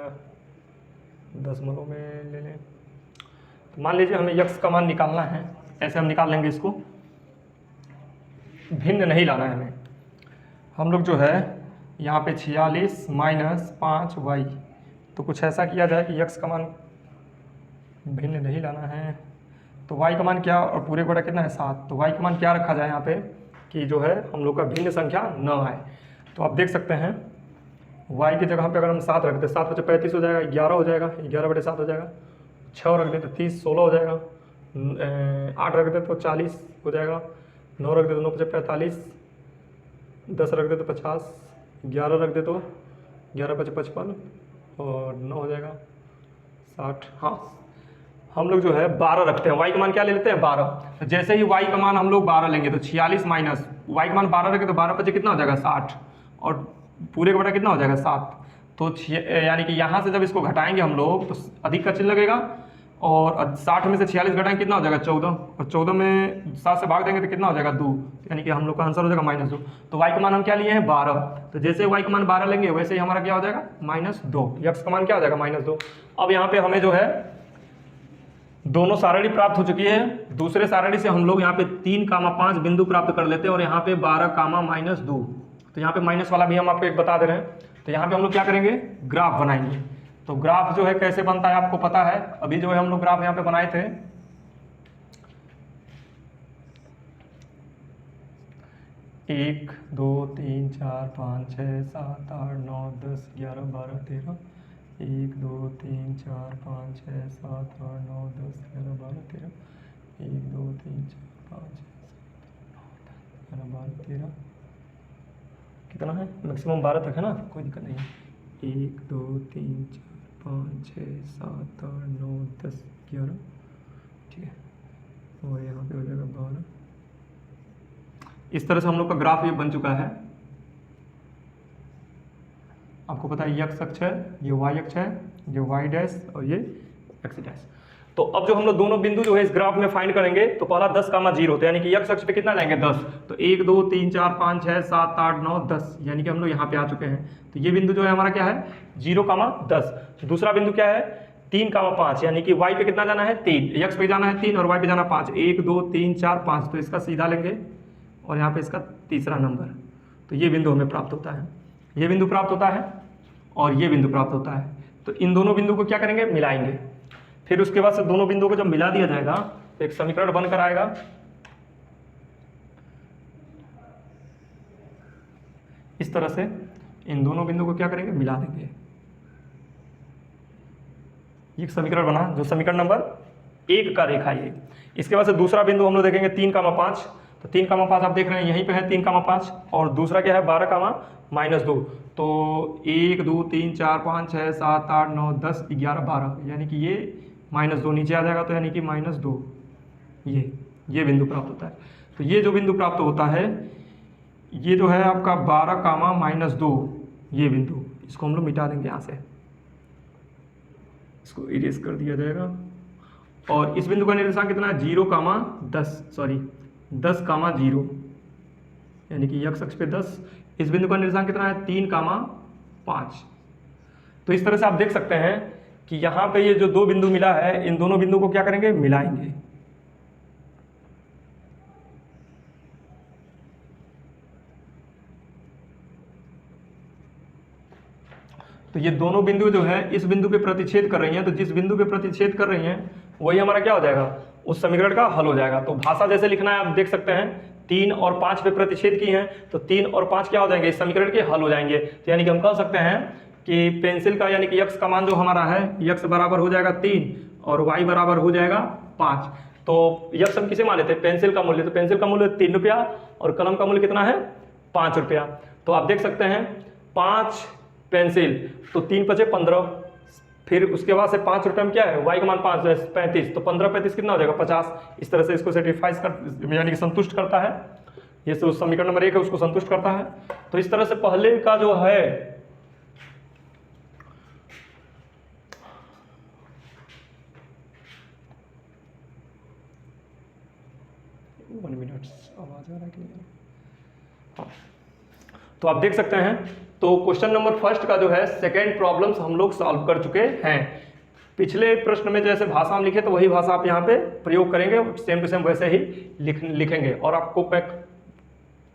S1: दशमलव में ले लें। तो मान लीजिए हमें x का मान निकालना है, ऐसे हम निकाल लेंगे, इसको भिन्न नहीं लाना है हमें। हम लोग जो है यहाँ पे 46 - 5y, तो कुछ ऐसा किया जाए कि x का मान भिन्न नहीं लाना है। तो y का मान क्या और पूरे बड़ा कितना है 7, तो y का मान क्या रखा जाए यहाँ पे कि जो है हम लोग का भिन्न संख्या न आए। तो आप देख सकते हैं y की जगह पे अगर हम 7 रख दें, 7 पचे 35 हो जाएगा, 11 हो जाएगा, 11/7 हो जाएगा। 6 रख दें तो 30, 16 हो जाएगा। 8 रख दें तो 40 हो जाएगा। 9 रख दे तो 9 पचे 45, 10 रख दे तो 50, 11 रख दे तो 11 पचे 55 और 9 हो जाएगा 60। हाँ, हम लोग जो है 12 रखते हैं, y का मान क्या ले लेते हैं 12। तो जैसे ही y का मान हम लोग 12 लेंगे तो 46 माइनस y का मान 12 रखें तो 12 पचे कितना हो जाएगा 60 और पूरे का बटा कितना हो जाएगा 7। तो यानी कि यहाँ से जब इसको घटाएंगे हम लोग तो अधिक का चिन्ह लगेगा और 60 में से 46 घटाएंगे कितना हो जाएगा 14 और 14 में 7 से भाग देंगे तो कितना हो जाएगा 2, यानी कि हम लोग का आंसर हो जाएगा -2। तो y का मान हम क्या लिए हैं 12। तो जैसे y का मान 12 लेंगे वैसे ही हमारा क्या हो जाएगा -2, x का मान क्या हो जाएगा -2। अब यहाँ पे हमें जो है दोनों सारणी प्राप्त हो चुकी है। दूसरे सारणी से हम लोग यहाँ पे 3,5 बिंदु प्राप्त कर लेते हैं और यहाँ पे 12,-2। तो यहाँ पे माइनस वाला भी हम आपको एक बता दे रहे हैं। तो यहाँ पे हम लोग क्या करेंगे, ग्राफ बनाएंगे। तो ग्राफ जो है कैसे बनता है आपको पता है, अभी जो है हम लोग ग्राफ यहाँ पे बनाए थे। 1 2 3 4 5 6 7 8 9 10 11 12 13 1 2 3 4 5 6 7 8 9 10 11 12 13 1 2 3 4 5 6 7 8 9 10 11 12 13 कितना है मैक्सिमम 12 तक है ना, कोई दिक्कत नहीं है। 1 2 3 4 5 6 7 8 9 10 11 ठीक है, और यहाँ पे हो जाएगा 12। इस तरह से हम लोग का ग्राफ ये बन चुका है। आपको पता है ये x अक्ष है, ये y अक्ष है, ये y डैश और ये x डैश। तो अब जो हम लोग दोनों बिंदु जो है इस ग्राफ में फाइंड करेंगे तो पहला 10, 0 तो यानी कि x अक्ष पे कितना लेंगे 10, तो 1 2 3 4 5 6 7 8 9 10 यानी कि हम लोग यहाँ पे आ चुके हैं। तो ये बिंदु जो है हमारा क्या है 0, 10। दूसरा बिंदु क्या है 3, 5 यानी कि y पे कितना जाना है 3, x पे जाना है 3 और y पे जाना 5, 1 2 3 4 5 तो इसका सीधा लेंगे और यहाँ पे इसका तीसरा नंबर। तो ये बिंदु हमें प्राप्त होता है, ये बिंदु प्राप्त होता है और ये बिंदु प्राप्त होता है। तो इन दोनों बिंदु को क्या करेंगे मिलाएंगे, फिर उसके बाद से दोनों बिंदुओं को जब मिला दिया जाएगा तो एक समीकरण बनकर आएगा। इस तरह से इन दोनों बिंदुओं को क्या करेंगे मिला देंगे, ये समीकरण बना जो समीकरण नंबर 1 का रेखा ये। इसके बाद से दूसरा बिंदु हम लोग देखेंगे 3, 5 तो 3, 5 आप देख रहे हैं यहीं पे है 3, 5 और दूसरा क्या है 12, -2 तो 1 2 3 4 5 6 7 8 9 10 11 12 यानी कि ये -2 नीचे आ जाएगा तो यानी कि -2 ये बिंदु प्राप्त होता है। तो ये जो बिंदु प्राप्त होता है ये जो है आपका 12, -2 ये बिंदु, इसको हम लोग मिटा देंगे यहाँ से, इसको इरेज कर दिया जाएगा। और इस बिंदु का निर्देशांक कितना है 0, 10, 0 यानी कि x अक्ष पे 10। इस बिंदु का निर्देशांक कितना है 3, 5। तो इस तरह से आप देख सकते हैं कि यहाँ पे ये जो दो बिंदु मिला है इन दोनों बिंदु को क्या करेंगे मिलाएंगे। तो ये दोनों बिंदु जो है इस बिंदु पे प्रतिच्छेद कर रही हैं, तो जिस बिंदु पे प्रतिच्छेद कर रही हैं वही हमारा क्या हो जाएगा उस समीकरण का हल हो जाएगा। तो भाषा जैसे लिखना है आप देख सकते हैं 3 और 5 पे प्रतिच्छेद की हैं तो 3 और 5 क्या हो जाएंगे इस समीकरण के हल हो जाएंगे। तो यानी कि हम कह सकते हैं कि पेंसिल का यानी कि x का मान जो हमारा है x बराबर हो जाएगा 3 और y बराबर हो जाएगा 5। तो x हम किसे मान लेते हैं पेंसिल का मूल्य, तो पेंसिल का मूल्य 3 रुपया और कलम का मूल्य कितना है 5 रुपया। तो आप देख सकते हैं 5 पेंसिल तो 3 × 5 = 15, फिर उसके बाद से 5 रुपये में क्या है y का मान 5 35 तो 15 35 कितना हो जाएगा 50। इस तरह से इसको सेटिस्फाइज कर यानी कि संतुष्ट करता है, ये जो समीकरण नंबर 1 है उसको संतुष्ट करता है। तो इस तरह से पहले का जो है आवाज आ रहा है कि नहीं? हाँ। तो आप देख सकते हैं तो क्वेश्चन नंबर 1 का जो है सेकेंड प्रॉब्लम्स हम लोग सॉल्व कर चुके हैं। पिछले प्रश्न में जैसे भाषा हम लिखे तो वही भाषा आप यहाँ पे प्रयोग करेंगे, सेम टू सेम वैसे ही लिखेंगे। और आपको मैं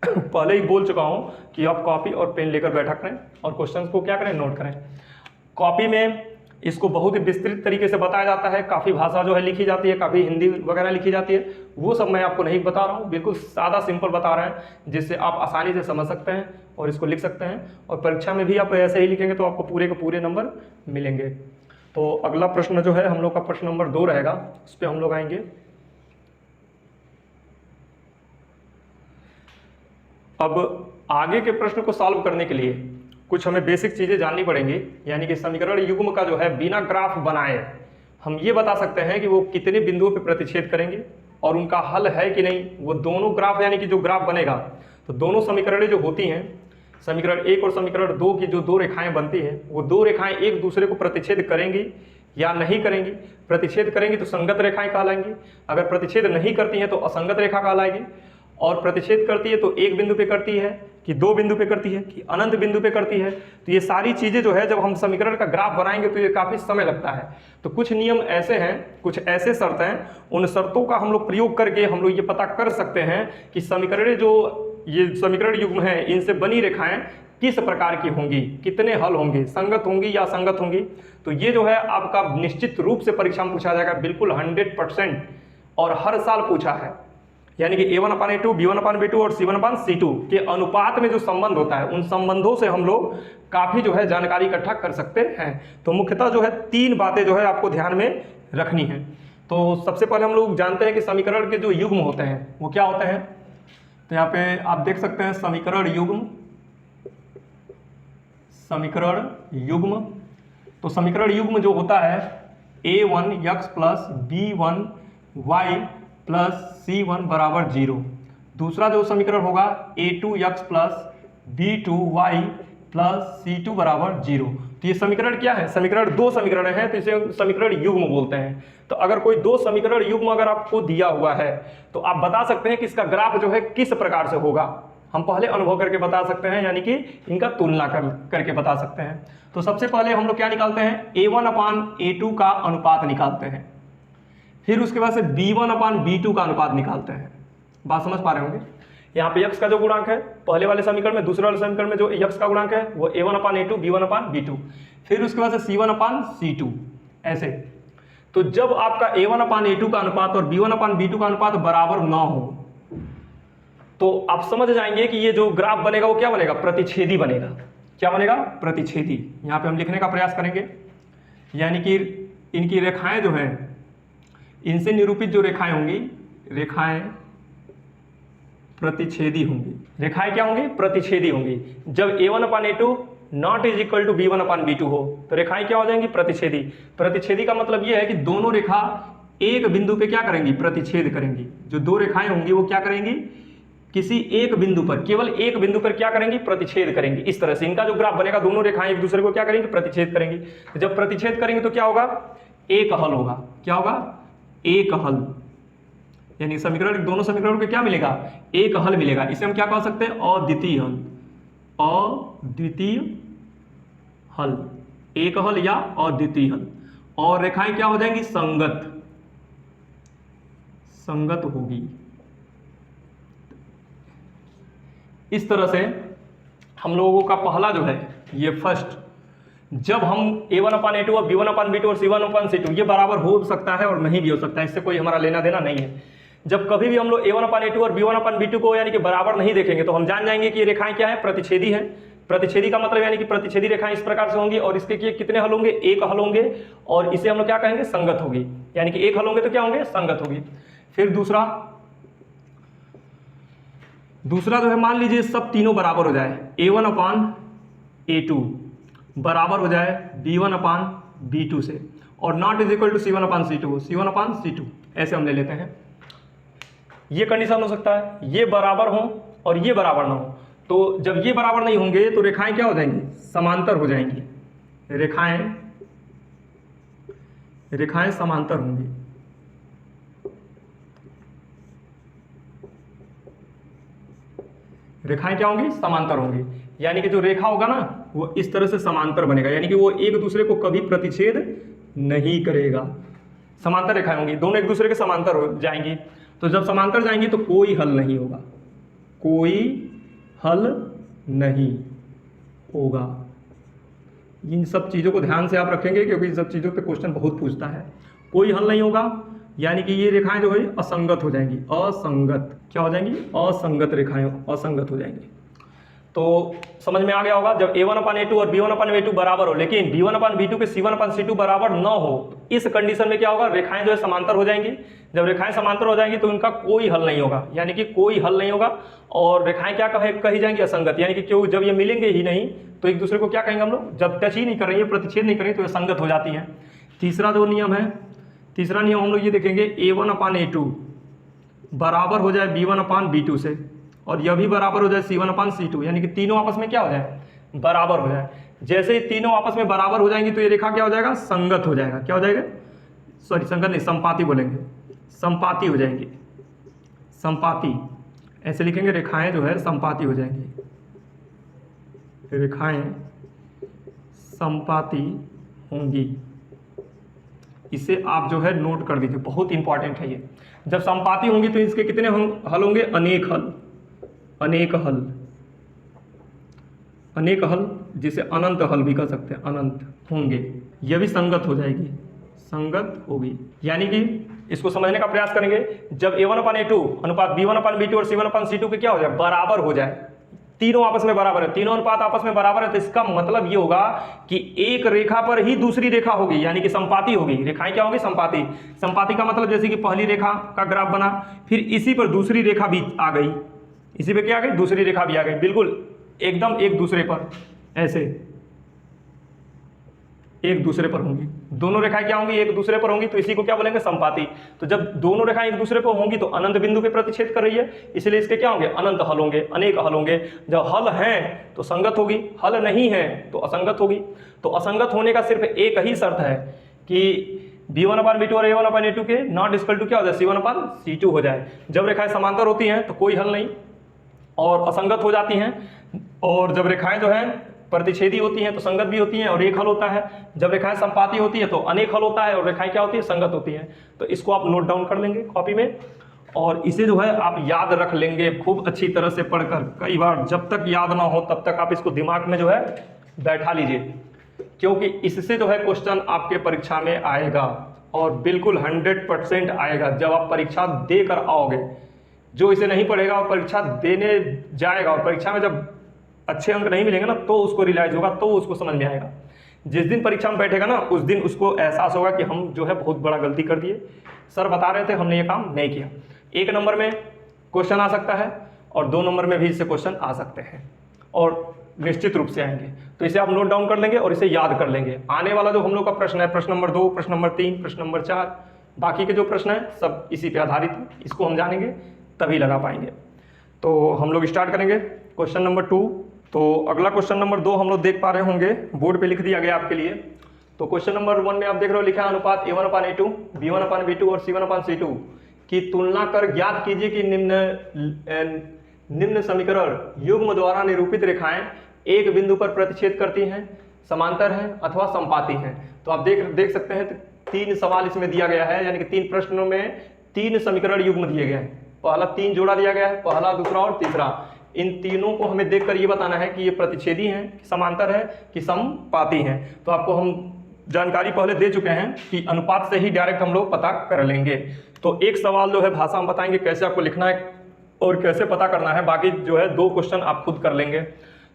S1: पहले ही बोल चुका हूँ कि आप कॉपी और पेन लेकर बैठा करें और क्वेश्चंस को क्या करें नोट करें। कॉपी में इसको बहुत ही विस्तृत तरीके से बताया जाता है, काफ़ी भाषा जो है लिखी जाती है, काफ़ी हिंदी वगैरह लिखी जाती है, वो सब मैं आपको नहीं बता रहा हूँ, बिल्कुल सादा सिंपल बता रहे हैं जिससे आप आसानी से समझ सकते हैं और इसको लिख सकते हैं। और परीक्षा में भी आप ऐसे ही लिखेंगे तो आपको पूरे के पूरे नंबर मिलेंगे। तो अगला प्रश्न जो है हम लोग का प्रश्न नंबर 2 रहेगा, उस पर हम लोग आएंगे। अब आगे के प्रश्न को सॉल्व करने के लिए कुछ हमें बेसिक चीज़ें जाननी पड़ेंगी, यानी कि समीकरण युग्म का जो है बिना ग्राफ बनाए हम ये बता सकते हैं कि वो कितने बिंदुओं पे प्रतिच्छेद करेंगे और उनका हल है कि नहीं। वो दोनों ग्राफ यानी कि जो ग्राफ बनेगा तो दोनों समीकरणें जो होती हैं समीकरण 1 और समीकरण 2 की जो दो रेखाएं बनती हैं वो दो रेखाएं एक दूसरे को प्रतिच्छेद करेंगी या नहीं करेंगी। प्रतिच्छेद करेंगी तो संगत रेखाएं कहलाएंगी, अगर प्रतिच्छेद नहीं करती हैं तो असंगत रेखा कहलाएगी। और प्रतिच्छेद करती है तो एक बिंदु पे करती है कि दो बिंदु पे करती है कि अनंत बिंदु पे करती है। तो ये सारी चीज़ें जो है जब हम समीकरण का ग्राफ बनाएंगे तो ये काफ़ी समय लगता है। तो कुछ नियम ऐसे हैं, कुछ ऐसे शर्त हैं, उन शर्तों का हम लोग प्रयोग करके हम लोग ये पता कर सकते हैं कि समीकरण जो ये समीकरण युग्म है इनसे बनी रेखाएं किस प्रकार की होंगी, कितने हल होंगे, संगत होंगी या असंगत होंगी। तो ये जो है आपका निश्चित रूप से परीक्षा में पूछा जाएगा, बिल्कुल 100% और हर साल पूछा है। यानी कि A1/A2, B1/B2 और C1/C2 के अनुपात में जो संबंध होता है, उन संबंधों से हम लोग काफ़ी जो है जानकारी इकट्ठा कर सकते हैं। तो मुख्यतः जो है 3 बातें जो है आपको ध्यान में रखनी है। तो सबसे पहले हम लोग जानते हैं कि समीकरण के जो युग्म होते हैं वो क्या होते हैं। तो यहाँ पे आप देख सकते हैं समीकरण युग्म, समीकरण युग्म। तो समीकरण युग्म जो होता है A1x plus B1y plus C1 बराबर 0। दूसरा जो समीकरण होगा A2x plus B2y plus C2 बराबर 0। तो ये समीकरण क्या है, समीकरण 2 समीकरण है, तो इसे समीकरण युग्म बोलते हैं। तो अगर कोई 2 समीकरण युग्म अगर आपको दिया हुआ है तो आप बता सकते हैं कि इसका ग्राफ जो है किस प्रकार से होगा। हम पहले अनुभव करके बता सकते हैं, यानी कि इनका तुलना करके बता सकते हैं। तो सबसे पहले हम लोग क्या निकालते हैं, A1/A2 का अनुपात निकालते हैं, फिर उसके बाद से B1/B2 का अनुपात निकालते हैं। बात समझ पा रहे होंगे। यहाँ पे x का जो गुणांक है पहले वाले समीकरण में, दूसरे वाले समीकरण में जो x का गुणांक है वो A1/A2, B1/B2, फिर उसके बाद से C1/C2 ऐसे। तो जब आपका A1/A2 का अनुपात और B1/B2 का अनुपात बराबर ना हो तो आप समझ जाएंगे कि ये जो ग्राफ बनेगा वो क्या बनेगा, प्रतिच्छेदी बनेगा। क्या बनेगा, प्रतिच्छेदी। यहाँ पे हम लिखने का प्रयास करेंगे, यानी कि इनकी रेखाएं जो हैं, इनसे निरूपित जो रेखाएं होंगी, रेखाएं प्रतिच्छेदी होंगी। रेखाएं क्या होंगी, प्रतिच्छेदी होंगी। जब A1/A2 not is equal to B1/B2 हो तो रेखाएं क्या हो जाएंगी, प्रतिच्छेदी। प्रतिच्छेदी का मतलब यह है कि दोनों रेखा एक बिंदु पे क्या करेंगी, प्रतिच्छेद करेंगी। जो 2 रेखाएं होंगी वो क्या करेंगी, किसी एक बिंदु पर, केवल एक बिंदु पर क्या करेंगी, प्रतिच्छेद करेंगी। इस तरह से इनका जो ग्राफ बनेगा, दोनों रेखाएं एक दूसरे को क्या करेंगी, प्रतिच्छेद करेंगी। तो जब प्रतिच्छेद करेंगे तो क्या होगा, एक हल होगा। क्या होगा, एक हल। यानी समीकरण, दोनों समीकरणों को क्या मिलेगा, एक हल मिलेगा। इसे हम क्या कह सकते हैं, अद्वितीय हल। अद्वितीय हल, एक हल या अद्वितीय हल। और रेखाएं क्या हो जाएंगी, संगत, संगत होगी। इस तरह से हम लोगों का पहला जो है ये फर्स्ट, जब हम A1/A2 और B1/B2 और C1/C2 ये बराबर हो सकता है और नहीं भी हो सकता है, इससे कोई हमारा लेना देना नहीं है। जब कभी भी हम लोग A1/A2 और B1/B2 को यानी कि बराबर नहीं देखेंगे तो हम जान जाएंगे कि ये रेखाएं क्या है, प्रतिच्छेदी है। प्रतिच्छेदी का मतलब यानी कि प्रतिच्छेदी रेखाएं इस प्रकार से होंगी और इसके कितने हल होंगे, एक हल होंगे। और इसे हम लोग क्या कहेंगे, संगत होगी। यानी कि एक हल होंगे तो क्या होंगे, संगत होगी। फिर दूसरा जो है, मान लीजिए सब तीनों बराबर हो जाए, A1/A2 बराबर हो जाए B1/B2 से और not is equal to C1/C2, C1/C2 ऐसे हम ले लेते हैं। ये कंडीशन हो सकता है, ये बराबर हो और ये बराबर ना हो। तो जब ये बराबर नहीं होंगे तो रेखाएं क्या हो जाएंगी, समांतर हो जाएंगी। रेखाएं समांतर होंगी। रेखाएं क्या होंगी, समांतर होंगी। यानी कि जो रेखा होगा ना वो इस तरह से समांतर बनेगा, यानी कि वो एक दूसरे को कभी प्रतिच्छेद नहीं करेगा। समांतर रेखाएं होंगी, दोनों एक दूसरे के समांतर हो जाएंगी। तो जब समांतर जाएंगी तो कोई हल नहीं होगा, कोई हल नहीं होगा। इन सब चीज़ों को ध्यान से आप रखेंगे क्योंकि इन सब चीज़ों पे क्वेश्चन बहुत पूछता है। कोई हल नहीं होगा यानी कि ये रेखाएं जो है असंगत हो जाएंगी। असंगत क्या हो जाएंगी, असंगत रेखाएं असंगत हो जाएंगी। तो समझ में आ गया होगा, जब A1/A2 और B1/A2 बराबर हो लेकिन B1/B2 के C1/C2 बराबर न हो, इस कंडीशन में क्या होगा, रेखाएं जो है समांतर हो जाएंगी। जब रेखाएं समांतर हो जाएंगी तो इनका कोई हल नहीं होगा, यानी कि कोई हल नहीं होगा। और रेखाएं क्या कही जाएंगी, असंगत। यानी कि क्यों, जब ये मिलेंगे ही नहीं तो एक दूसरे को क्या कहेंगे हम लोग, जब टच ही नहीं कर रही है, प्रतिच्छेद नहीं कर रही तो ये संगत हो जाती हैं। तीसरा जो नियम है, तीसरा नियम हम लोग ये देखेंगे, A1/A2 बराबर हो जाए B1/B2 से और यह भी बराबर हो जाए C1/C2, यानी कि तीनों आपस में क्या हो जाए, बराबर हो जाए। जैसे ही तीनों आपस में बराबर हो जाएंगी तो ये रेखा क्या हो जाएगा, संगत हो जाएगा। क्या हो जाएगा, सॉरी संगत नहीं, संपाती बोलेंगे, संपाती हो जाएंगी। संपाती ऐसे लिखेंगे, रेखाएं जो है संपाती हो जाएंगी, रेखाएं संपाती होंगी। इसे आप जो है नोट कर दीजिए, बहुत इंपॉर्टेंट है ये। जब संपाती होंगी तो इसके कितने हल होंगे, अनेक हल। अनेक हल, अनेक हल जिसे अनंत हल भी कह सकते हैं, अनंत होंगे। यह भी संगत हो जाएगी, संगत होगी। यानी कि इसको समझने का प्रयास करेंगे। जब A1/A2 अनुपात B1/B2 और C1/C2 के क्या हो जाए, बराबर हो जाए, तीनों आपस में बराबर है, तीनों अनुपात आपस में बराबर है, तो इसका मतलब ये होगा कि एक रेखा पर ही दूसरी रेखा होगी, यानी कि संपाती होगी। रेखाएं क्या होगी, संपाती। संपाती का मतलब जैसे कि पहली रेखा का ग्राफ बना, फिर इसी पर दूसरी रेखा भी आ गई, इसी पे क्या आ गई, दूसरी रेखा भी आ गई, बिल्कुल एकदम एक दूसरे पर, ऐसे एक दूसरे पर होंगी। दोनों रेखाएं क्या होंगी, एक दूसरे पर होंगी, तो इसी को क्या बोलेंगे, संपाती। तो जब दोनों रेखाएं एक दूसरे पर होंगी तो अनंत बिंदु पे प्रतिच्छेद कर रही है, इसलिए इसके क्या होंगे, अनंत हल होंगे, अनेक हल होंगे। जब हल हैं तो संगत होगी, हल नहीं है तो असंगत होगी। तो असंगत होने का सिर्फ एक ही शर्त है कि B1/B2 और A1/A2 के नॉट इक्वल टू क्या हो जाए, C1/C2 हो जाए। जब रेखाएं समांतर होती हैं तो कोई हल नहीं, और असंगत हो जाती हैं, और जब रेखाएं जो हैं प्रतिच्छेदी होती हैं तो संगत भी होती हैं और एक हल होता है। जब रेखाएं संपाती होती है तो अनेक हल होता है और रेखाएं क्या होती है, संगत होती हैं। तो इसको आप नोट डाउन कर लेंगे कॉपी में, और इसे जो है आप याद रख लेंगे खूब अच्छी तरह से पढ़कर। कई बार जब तक याद ना हो तब तक आप इसको दिमाग में जो है बैठा लीजिए, क्योंकि इससे जो है क्वेश्चन आपके परीक्षा में आएगा, और बिल्कुल 100% आएगा। जब आप परीक्षा देकर आओगे, जो इसे नहीं पढ़ेगा और परीक्षा देने जाएगा और परीक्षा में जब अच्छे अंक नहीं मिलेंगे ना, तो उसको रियलाइज होगा, तो उसको समझ में आएगा। जिस दिन परीक्षा में बैठेगा ना, उस दिन उसको एहसास होगा कि हम जो है बहुत बड़ा गलती कर दिए, सर बता रहे थे हमने ये काम नहीं किया। 1 नंबर में क्वेश्चन आ सकता है और 2 नंबर में भी इससे क्वेश्चन आ सकते हैं, और निश्चित रूप से आएंगे। तो इसे आप नोट डाउन कर लेंगे और इसे याद कर लेंगे। आने वाला जो हम लोग का प्रश्न है, प्रश्न नंबर 2, प्रश्न नंबर 3, प्रश्न नंबर 4, बाकी के जो प्रश्न है सब इसी पे आधारित है। इसको हम जानेंगे तभी लगा पाएंगे। तो हम लोग स्टार्ट करेंगे क्वेश्चन नंबर 2। तो अगला क्वेश्चन नंबर 2 हम लोग देख पा रहे होंगे, बोर्ड पे लिख दिया गया आपके लिए। तो क्वेश्चन नंबर 1 में आप देख रहे हो, लिखा है अनुपात A1/A2, B1/B2 और C1/C2 की तुलना कर ज्ञात कीजिए कि निम्न समीकरण युग्म द्वारा निरूपित रेखाएं एक बिंदु पर प्रतिच्छेद करती हैं, समांतर हैं अथवा संपाती हैं। तो आप देख सकते हैं, 3 सवाल इसमें दिया गया है, यानी कि 3 प्रश्नों में 3 समीकरण युग्म दिए गए हैं। पहला 3 जोड़ा दिया गया है, पहला, दूसरा और तीसरा। इन तीनों को हमें देखकर ये बताना है कि ये प्रतिच्छेदी हैं, समांतर है कि समपाती हैं। तो आपको हम जानकारी पहले दे चुके हैं कि अनुपात से ही डायरेक्ट हम लोग पता कर लेंगे। तो एक सवाल जो है भाषा हम बताएंगे कैसे आपको लिखना है और कैसे पता करना है, बाकी जो है 2 क्वेश्चन आप खुद कर लेंगे।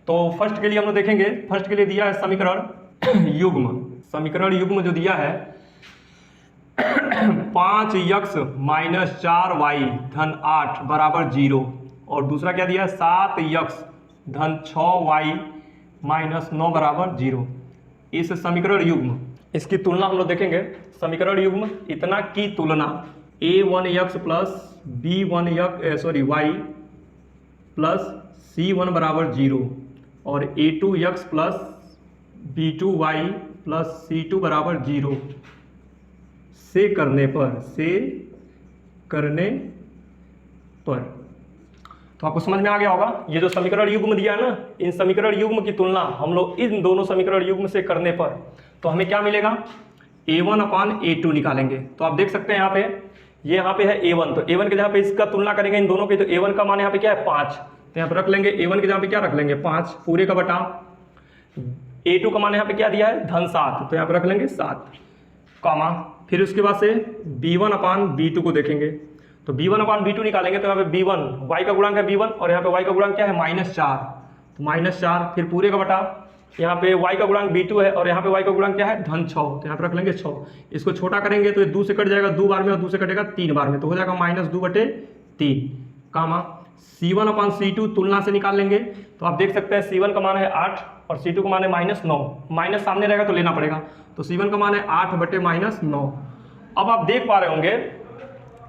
S1: तो फर्स्ट के लिए हम लोग देखेंगे, फर्स्ट के लिए दिया है समीकरण युग्म। समीकरण युग्म जो दिया है 5x - 4y धन 8 बराबर 0, और दूसरा क्या दिया है 7x धन 6y - 9 बराबर 0। इस समीकरण युग्म, इसकी तुलना हम लोग देखेंगे। समीकरण युग्म इतना की तुलना a1x plus y plus c1 बराबर 0 और a2x plus b2y plus c2 बराबर 0 से करने पर तो आपको समझ में आ गया होगा। ये जो समीकरण युग्म दिया है ना, इन समीकरण युग्म की तुलना हम लोग इन दोनों समीकरण युग्म से करने पर तो हमें क्या मिलेगा, A1/A2 निकालेंगे। तो आप देख सकते हैं यहाँ पे, ये यहाँ पे है A1, तो A1 के जहाँ पे इसका तुलना करेंगे इन दोनों की, तो A1 का मान यहाँ पे क्या है 5, तो यहाँ पे रख लेंगे A1 के जहाँ पे क्या रख लेंगे 5 पूरे का बटा। A2 का मान यहाँ पे क्या दिया है धन 7, तो यहाँ पे रख लेंगे 7 कामा। फिर उसके बाद से B1/B2 को देखेंगे, तो B1/B2 निकालेंगे, तो यहाँ पे B1 y का गुणांक है B1 और यहाँ पे y का गुणांक क्या है -4, तो -4 फिर पूरे का बटा। यहाँ पे y का गुणांक B2 है और यहाँ पे y का गुणांक क्या है धन 6, तो यहाँ पे रख लेंगे 6। इसको छोटा करेंगे तो ये 2 से कट जाएगा 2 बार में और 2 से कटेगा 3 बार में, तो हो जाएगा -2/3 कामा। C1/C2 तुलना से निकाल लेंगे, तो आप देख सकते हैं C1 का मान है 8 और C2 का मान है -9, माइनस सामने रहेगा तो लेना पड़ेगा, तो C1 का मान है 8/-9। अब आप देख पा रहे होंगे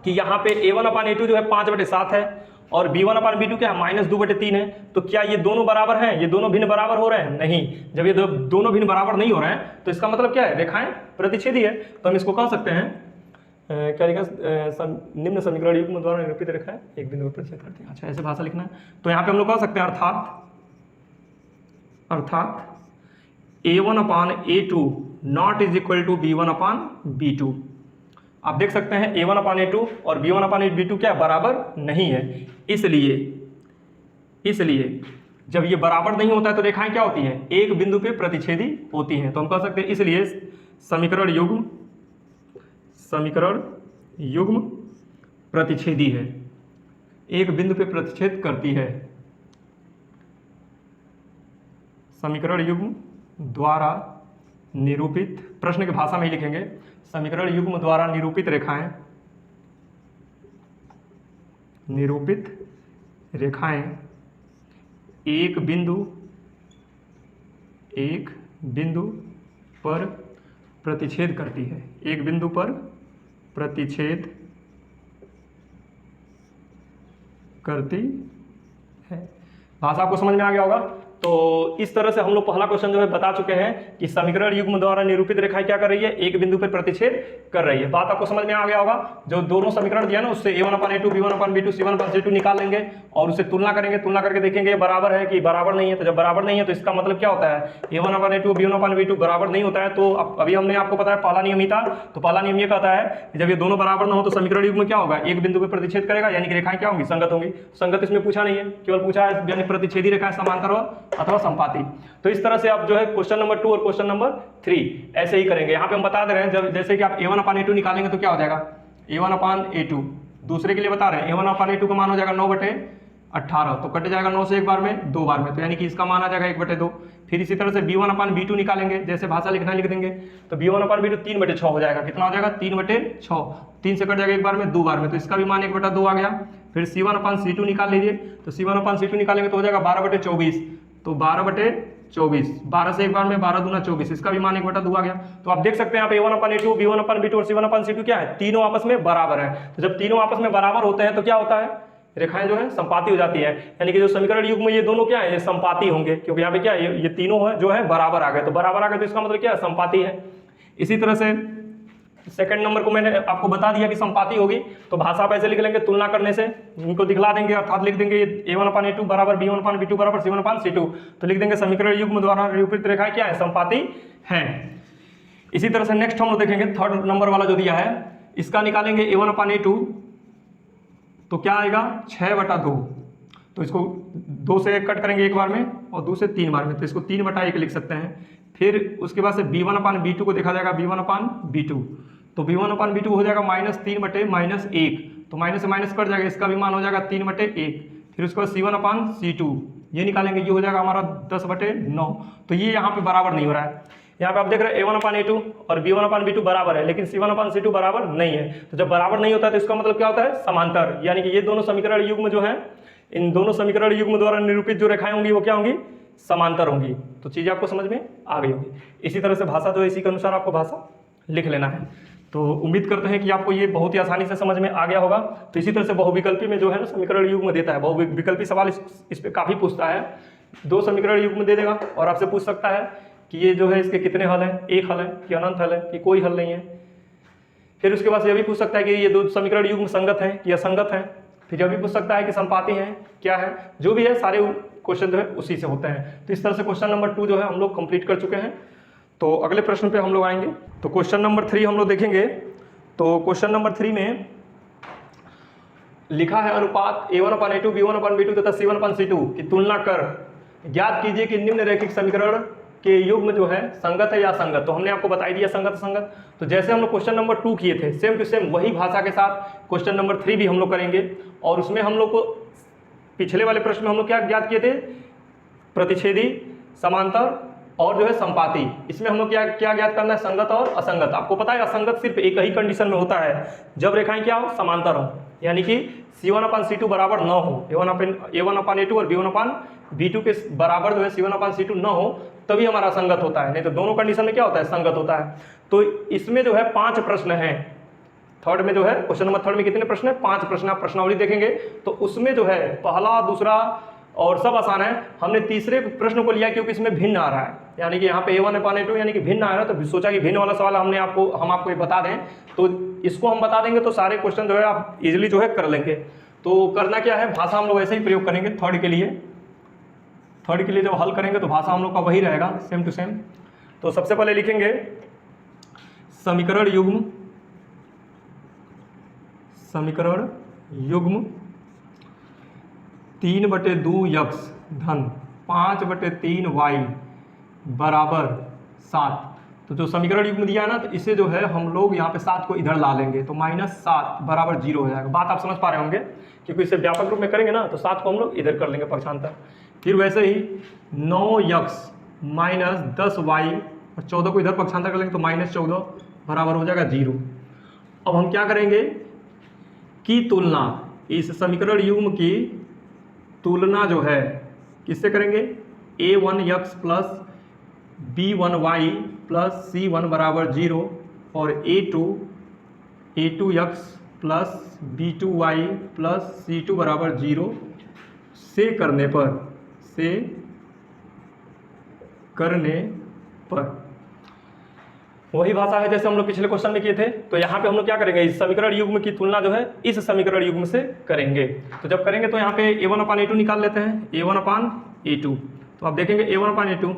S1: कि यहाँ पे A1/A2 जो है 5/7 है और B1/B2 क्या है -2/3 है। तो क्या ये दोनों बराबर हैं, ये दोनों भिन्न बराबर हो रहे हैं? नहीं। जब ये दोनों भिन्न बराबर नहीं हो रहे हैं तो इसका मतलब क्या है, रेखाएं प्रतिच्छेदी है। तो हम इसको कह सकते हैं क्या लिखा, निम्न समीकरण युग्म द्वारा निरूपित रेखाएं एक बिंदु पर प्रतिच्छेद करती हैं। अच्छा, ऐसे भाषा लिखना है। तो यहाँ पे हम लोग कह सकते हैं अर्थात A1/A2 not is equal to B1/B2। आप देख सकते हैं A1/A2 और B1/B2 क्या बराबर नहीं है, इसलिए जब ये बराबर नहीं होता है तो रेखाएं क्या होती हैं, एक बिंदु पे प्रतिच्छेदी होती हैं। तो हम कह सकते हैं इसलिए समीकरण युग्म प्रतिच्छेदी है, एक बिंदु पे प्रतिच्छेद करती है। समीकरण युग्म द्वारा निरूपित, प्रश्न की भाषा में ही लिखेंगे, समीकरण युग्म द्वारा निरूपित रेखाएं, निरूपित रेखाएं एक बिंदु पर प्रतिच्छेद करती है, एक बिंदु पर प्रतिच्छेद करती है। भाषा आपको समझ में आ गया होगा। तो इस तरह से हम लोग पहला क्वेश्चन जो है बता चुके हैं कि समीकरण युग्म द्वारा निरूपित रेखाएं क्या कर रही है, एक बिंदु पर प्रतिच्छेद कर रही है। बात आपको समझ में आ गया होगा। जो दोनों समीकरण दिया ना, उससे a1/a2 b1/b2 c1/c2 निकाल लेंगे और उससे तुलना करेंगे, तुलना करके देखेंगे बराबर है कि बराबर नहीं है। तो जब बराबर नहीं है तो इसका मतलब क्या होता है, a1/a2 b1/b2 बराबर नहीं होता है। तो अभी हमने आपको बताया पहला नियम ही था। तो पहला नियम ये कहता है कि जब ये दोनों बराबर ना हो तो समीकरण युग्म क्या होगा, एक बिंदु पर प्रतिच्छेद करेगा, यानी कि रेखाएं क्या होंगी, संगत होंगी। संगत इसमें पूछा नहीं है, केवल पूछा है यानी प्रतिच्छेदी रेखाएं समांतर अथवा समपाती। तो इस तरह से आप जो है क्वेश्चन नंबर 2 और क्वेश्चन नंबर 3 ऐसे ही करेंगे। यहाँ पे हम बता दे रहे हैं, जब जैसे कि आप a1/a2 निकालेंगे तो क्या हो जाएगा, a1/a2। दूसरे के लिए बता रहे हैं a1/a2 का मान हो जाएगा 9/18, तो कट जाएगा 9 से एक बार में, 2 बार में, तो यानी कि इसका मान आ जाएगा 1/2। फिर इसी तरह से b1/b2 निकालेंगे, जैसे भाषा लिखना लिख देंगे, तो b1/b2 3/6 हो जाएगा। कितना हो जाएगा, 3/6, 3 से कट जाएगा एक बार में, 2 बार में, तो इसका भी मान 1/2 आ गया। फिर c1/c2 निकाल लीजिए, तो c1/c2 निकालेंगे तो हो जाएगा 12/24, तो 12/24, 12 से एक बार में 12 दूना 24, इसका भी मान 1/2 आ गया। तो आप देख सकते हैं यहाँ पे a1/a2 b1/b2 और c1/c2 क्या है, तीनों आपस में बराबर है। तो जब तीनों आपस में बराबर होते हैं तो क्या होता है, रेखाएं जो है संपाती हो जाती है, यानी कि जो समीकरण युग्म ये दोनों क्या है, ये संपाती होंगे, क्योंकि यहाँ पे क्या है, ये तीनों है जो है बराबर आ गए। तो बराबर आ गए तो इसका मतलब क्या है, संपाती है। इसी तरह से सेकंड नंबर को मैंने आपको बता दिया कि संपाती होगी, तो भाषा आप ऐसे लिख लेंगे, तुलना करने से इनको दिखला देंगे, अर्थात लिख देंगे a1/a2 बराबर b1/b2 बराबर c1/c2। तो लिख देंगे समीकरण युग्म द्वारा निरूपित रेखाएं क्या है, संपाती हैं। इसी तरह से नेक्स्ट हम लोग देखेंगे, थर्ड नंबर वाला जो दिया है, इसका निकालेंगे a1/a2, तो क्या आएगा 6/2। तो इसको 2 से कट करेंगे एक बार में और 2 से 3 बार में, तो इसको 3/1 लिख सकते हैं। फिर उसके बाद से b1/b2 को देखा जाएगा b1/b2, तो b1/b2 हो जाएगा -3/-1, तो माइनस से माइनस कट जाएगा, इसका भी मान हो जाएगा 3/1। फिर उसके बाद c1/c2 ये निकालेंगे, ये हो जाएगा हमारा 10/9। तो ये यहाँ पे बराबर नहीं हो रहा है। यहाँ पे आप देख रहे हैं a1/a2 और b1/b2 बराबर है, लेकिन c1/c2 बराबर नहीं है। तो जब बराबर नहीं होता है तो इसका मतलब क्या होता है, समांतर, यानी कि ये दोनों समीकरण युग्म जो है, इन दोनों समीकरण युग्म द्वारा निरूपित जो रेखाएं होंगी वो क्या होंगी, समांतर होंगी। तो चीजें आपको समझ में आ गई होगी। इसी तरह से भाषा जो है इसी के अनुसार आपको भाषा लिख लेना है। तो उम्मीद करते हैं कि आपको ये बहुत ही आसानी से समझ में आ गया होगा। तो इसी तरह से बहुविकल्पी में जो है ना समीकरण युग्म देता है, बहुविकल्पी सवाल इस पे काफी पूछता है। 2 समीकरण युग्म दे देगा और आपसे पूछ सकता है कि ये जो है इसके कितने हल हैं, एक हल है कि अनंत हल है कि कोई हल नहीं है। फिर उसके बाद से यह भी पूछ सकता है कि ये 2 समीकरण युग्म संगत हैं कि असंगत हैं। फिर यह भी पूछ सकता है कि संपाती हैं क्या है, जो भी है सारे क्वेश्चन जो है उसी से होते हैं। तो इस तरह से क्वेश्चन नंबर 2 जो है हम लोग कंप्लीट कर चुके हैं। तो अगले प्रश्न पे हम लोग आएंगे। तो क्वेश्चन नंबर 3 हम लोग देखेंगे। तो क्वेश्चन नंबर 3 में लिखा है अनुपात a1/a2 b1/b2 तथा c1/c2 की तुलना कर ज्ञात कीजिए कि निम्न रैखिक समीकरण के युग्म जो है संगत है या असंगत। तो हमने आपको बता दिया संगत असंगत। तो जैसे हम लोग क्वेश्चन नंबर 2 किए थे, सेम टू सेम वही भाषा के साथ क्वेश्चन नंबर 3 भी हम लोग करेंगे। और उसमें हम लोग को पिछले वाले प्रश्न में हम लोग क्या ज्ञात किए थे, प्रतिच्छेदी, समांतर और जो है संपाती। इसमें हम लोग क्या क्या ज्ञात करना है, संगत और असंगत। आपको पता है असंगत सिर्फ एक ही कंडीशन में होता है, जब रेखाएं क्या हो, समांतर हो, यानी कि c1/c2 बराबर न हो, a1/a2 और b1/b2 के बराबर जो है c1/c2 न हो, तभी हमारा असंगत होता है। नहीं तो दोनों कंडीशन में क्या होता है, संगत होता है। तो इसमें जो है 5 प्रश्न हैं। थर्ड में जो है क्वेश्चन नंबर 3 में कितने प्रश्न है, 5 प्रश्न। आप प्रश्नावली देखेंगे तो उसमें जो है पहला, दूसरा और सब आसान है। हमने तीसरे प्रश्न को लिया क्योंकि इसमें भिन्न आ रहा है, यानी कि यहाँ पे a1/a2 यानी कि भिन्न आ रहा है, तो सोचा कि भिन्न वाला सवाल हम आपको ये बता दें। तो इसको हम बता देंगे तो सारे क्वेश्चन जो है आप इजिली जो है कर लेंगे। तो करना क्या है, भाषा हम लोग ऐसे ही प्रयोग करेंगे। थर्ड के लिए जब हल करेंगे तो भाषा हम लोग का वही रहेगा, सेम टू सेम। तो सबसे पहले लिखेंगे समीकरण युग्म 3/2x धन 5/3y बराबर 7। तो तो जो समीकरण युग्म दिया है ना, तो इसे जो है हम लोग यहाँ पे 7 को इधर ला लेंगे, तो -7 बराबर 0 हो जाएगा। बात आप समझ पा रहे होंगे, क्योंकि इसे व्यापक रूप में करेंगे ना, तो 7 को हम लोग इधर कर लेंगे पक्षांतर। फिर वैसे ही 9x - 10y और 14 को इधर पक्षांतर कर लेंगे, तो -14 बराबर हो जाएगा 0। अब हम क्या करेंगे कि तुलना, इस समीकरण युग्म की तुलना जो है किससे करेंगे, a1x plus b1y plus c1 बराबर 0 और a2x plus b2y plus c2 बराबर 0 से करने पर वही भाषा है जैसे हम लोग पिछले क्वेश्चन में किए थे। तो यहाँ पे हम लोग क्या करेंगे, इस समीकरण युग्म की तुलना जो है इस समीकरण युग्म से करेंगे। तो जब करेंगे तो यहाँ पे a1/a2 निकाल लेते हैं, a1/a2। तो आप देखेंगे a1/a2, तो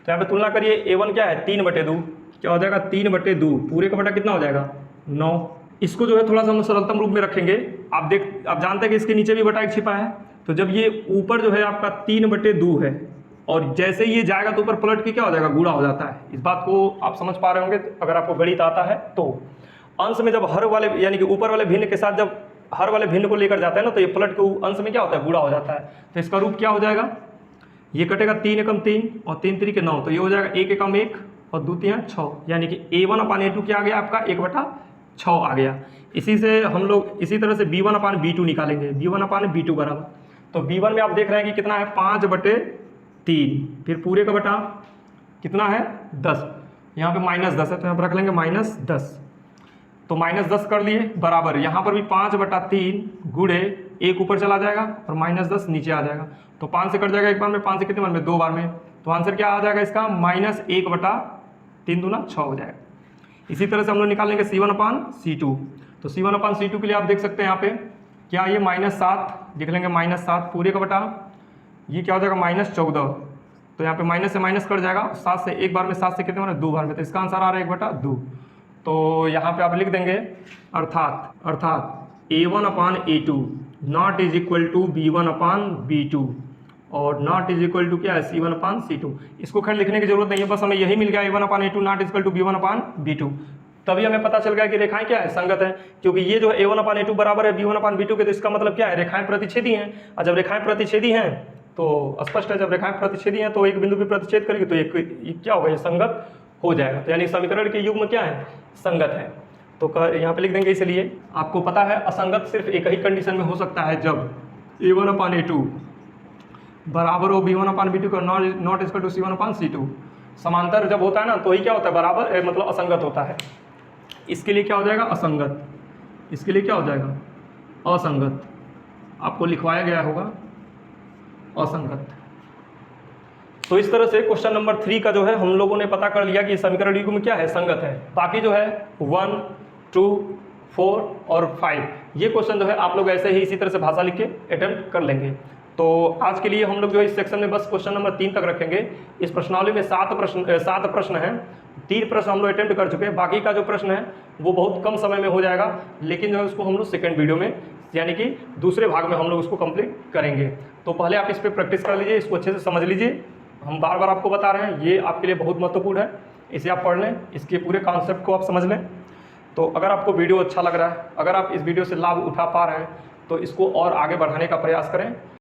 S1: यहाँ पे तुलना करिए, a1 क्या है 3/2, क्या हो जाएगा 3/2, पूरे का बटा कितना हो जाएगा 9। इसको जो है थोड़ा सा हम सरलतम रूप में रखेंगे। आप जानते हैं कि इसके नीचे भी बटा 1 छिपा है, तो जब ये ऊपर जो है आपका 3/2 है और जैसे ही ये जाएगा तो ऊपर पलट के क्या हो जाएगा, गुणा हो जाता है। इस बात को आप समझ पा रहे होंगे अगर आपको गणित आता है तो। अंश में जब हर वाले यानी कि ऊपर वाले भिन्न के साथ जब हर वाले भिन्न को लेकर जाते हैं ना, तो ये पलट के अंश में क्या होता है, गुणा हो जाता है। तो इसका रूप क्या हो जाएगा, ये कटेगा 3 एकम 3 और 3 3 के 9, तो ये हो जाएगा 1 एकम 1 और 2 3 6, यानी कि a1/a2 क्या आ गया आपका 1/6 आ गया। इसी से हम लोग इसी तरह से b1/b2 निकालेंगे, b1/b2 बराबर, तो b1 में आप देख रहे हैं कि कितना है 5/3, फिर पूरे का बटा कितना है 10, यहाँ पे -10 है तो यहाँ पर रख लेंगे -10, तो -10 कर लिए बराबर, यहाँ पर भी 5/3 गुणे 1 ऊपर चला जाएगा और -10 नीचे आ जाएगा, तो 5 से कट जाएगा एक बार में, 5 से कितने बार में 2 बार में, तो आंसर क्या आ जाएगा इसका -1/3 दूना 6 हो जाएगा। इसी तरह से हम लोग निकालेंगे c1/c2, तो c1/c2 के लिए आप देख सकते हैं यहाँ पे क्या, ये -7 लिख लेंगे, -7 पूरे का बटा ये क्या हो जाएगा -14, तो यहाँ पे माइनस से माइनस कट जाएगा, 7 से एक बार में, 7 से कितने बार में 2 बार में, तो इसका आंसर आ रहा है 1/2। तो यहाँ पे आप लिख देंगे अर्थात a1/a2 not is equal to b1/b2 और नॉट इज इक्वल टू क्या है c1/c2। इसको खैर लिखने की जरूरत नहीं है, बस हमें यही मिल गया a1/a2 not is equal to b1/b2। तभी हमें पता चल गया कि रेखाएं क्या है, संगत है, क्योंकि ये जो a1/a2 बराबर है b1/b2 के, तो इसका मतलब क्या है, रेखाएं प्रतिच्छेदी हैं। और जब रेखाएं प्रतिच्छेदी हैं तो स्पष्ट है, जब रेखाएं प्रतिच्छेदी हैं तो एक बिंदु पे प्रतिच्छेद करेगी तो ये क्या होगा, ये संगत हो जाएगा। तो यानी समीकरण के युग्म क्या है, संगत है। तो यहाँ पे लिख देंगे, इसलिए आपको पता है असंगत सिर्फ एक ही कंडीशन में हो सकता है, जब a1/a2 बराबर हो b1/b2 का नॉट इक्वल टू c1/c2। समांतर जब होता है ना तो ही क्या होता है, बराबर मतलब असंगत होता है। इसके लिए क्या हो जाएगा, असंगत, इसके लिए क्या हो जाएगा, असंगत, आपको लिखवाया गया होगा असंगत। तो इस तरह से क्वेश्चन नंबर 3 का जो है हम लोगों ने पता कर लिया कि समीकरण युग्म क्या है, संगत है। बाकी जो है 1, 2, 4 और 5 ये क्वेश्चन जो है आप लोग ऐसे ही इसी तरह से भाषा लिख के अटेम्प्ट कर लेंगे। तो आज के लिए हम लोग जो है इस सेक्शन में बस क्वेश्चन नंबर 3 तक रखेंगे। इस प्रश्नावली में 7 प्रश्न हैं, 3 प्रश्न हम लोग अटेम्प्ट कर चुके हैं। बाकी का जो प्रश्न है वो बहुत कम समय में हो जाएगा, लेकिन जो है उसको हम लोग सेकेंड वीडियो में यानी कि दूसरे भाग में हम लोग उसको कंप्लीट करेंगे। तो पहले आप इस पर प्रैक्टिस कर लीजिए, इसको अच्छे से समझ लीजिए। हम बार बार आपको बता रहे हैं, ये आपके लिए बहुत महत्वपूर्ण है, इसे आप पढ़ लें, इसके पूरे कॉन्सेप्ट को आप समझ लें। तो अगर आपको वीडियो अच्छा लग रहा है, अगर आप इस वीडियो से लाभ उठा पा रहे हैं, तो इसको और आगे बढ़ाने का प्रयास करें।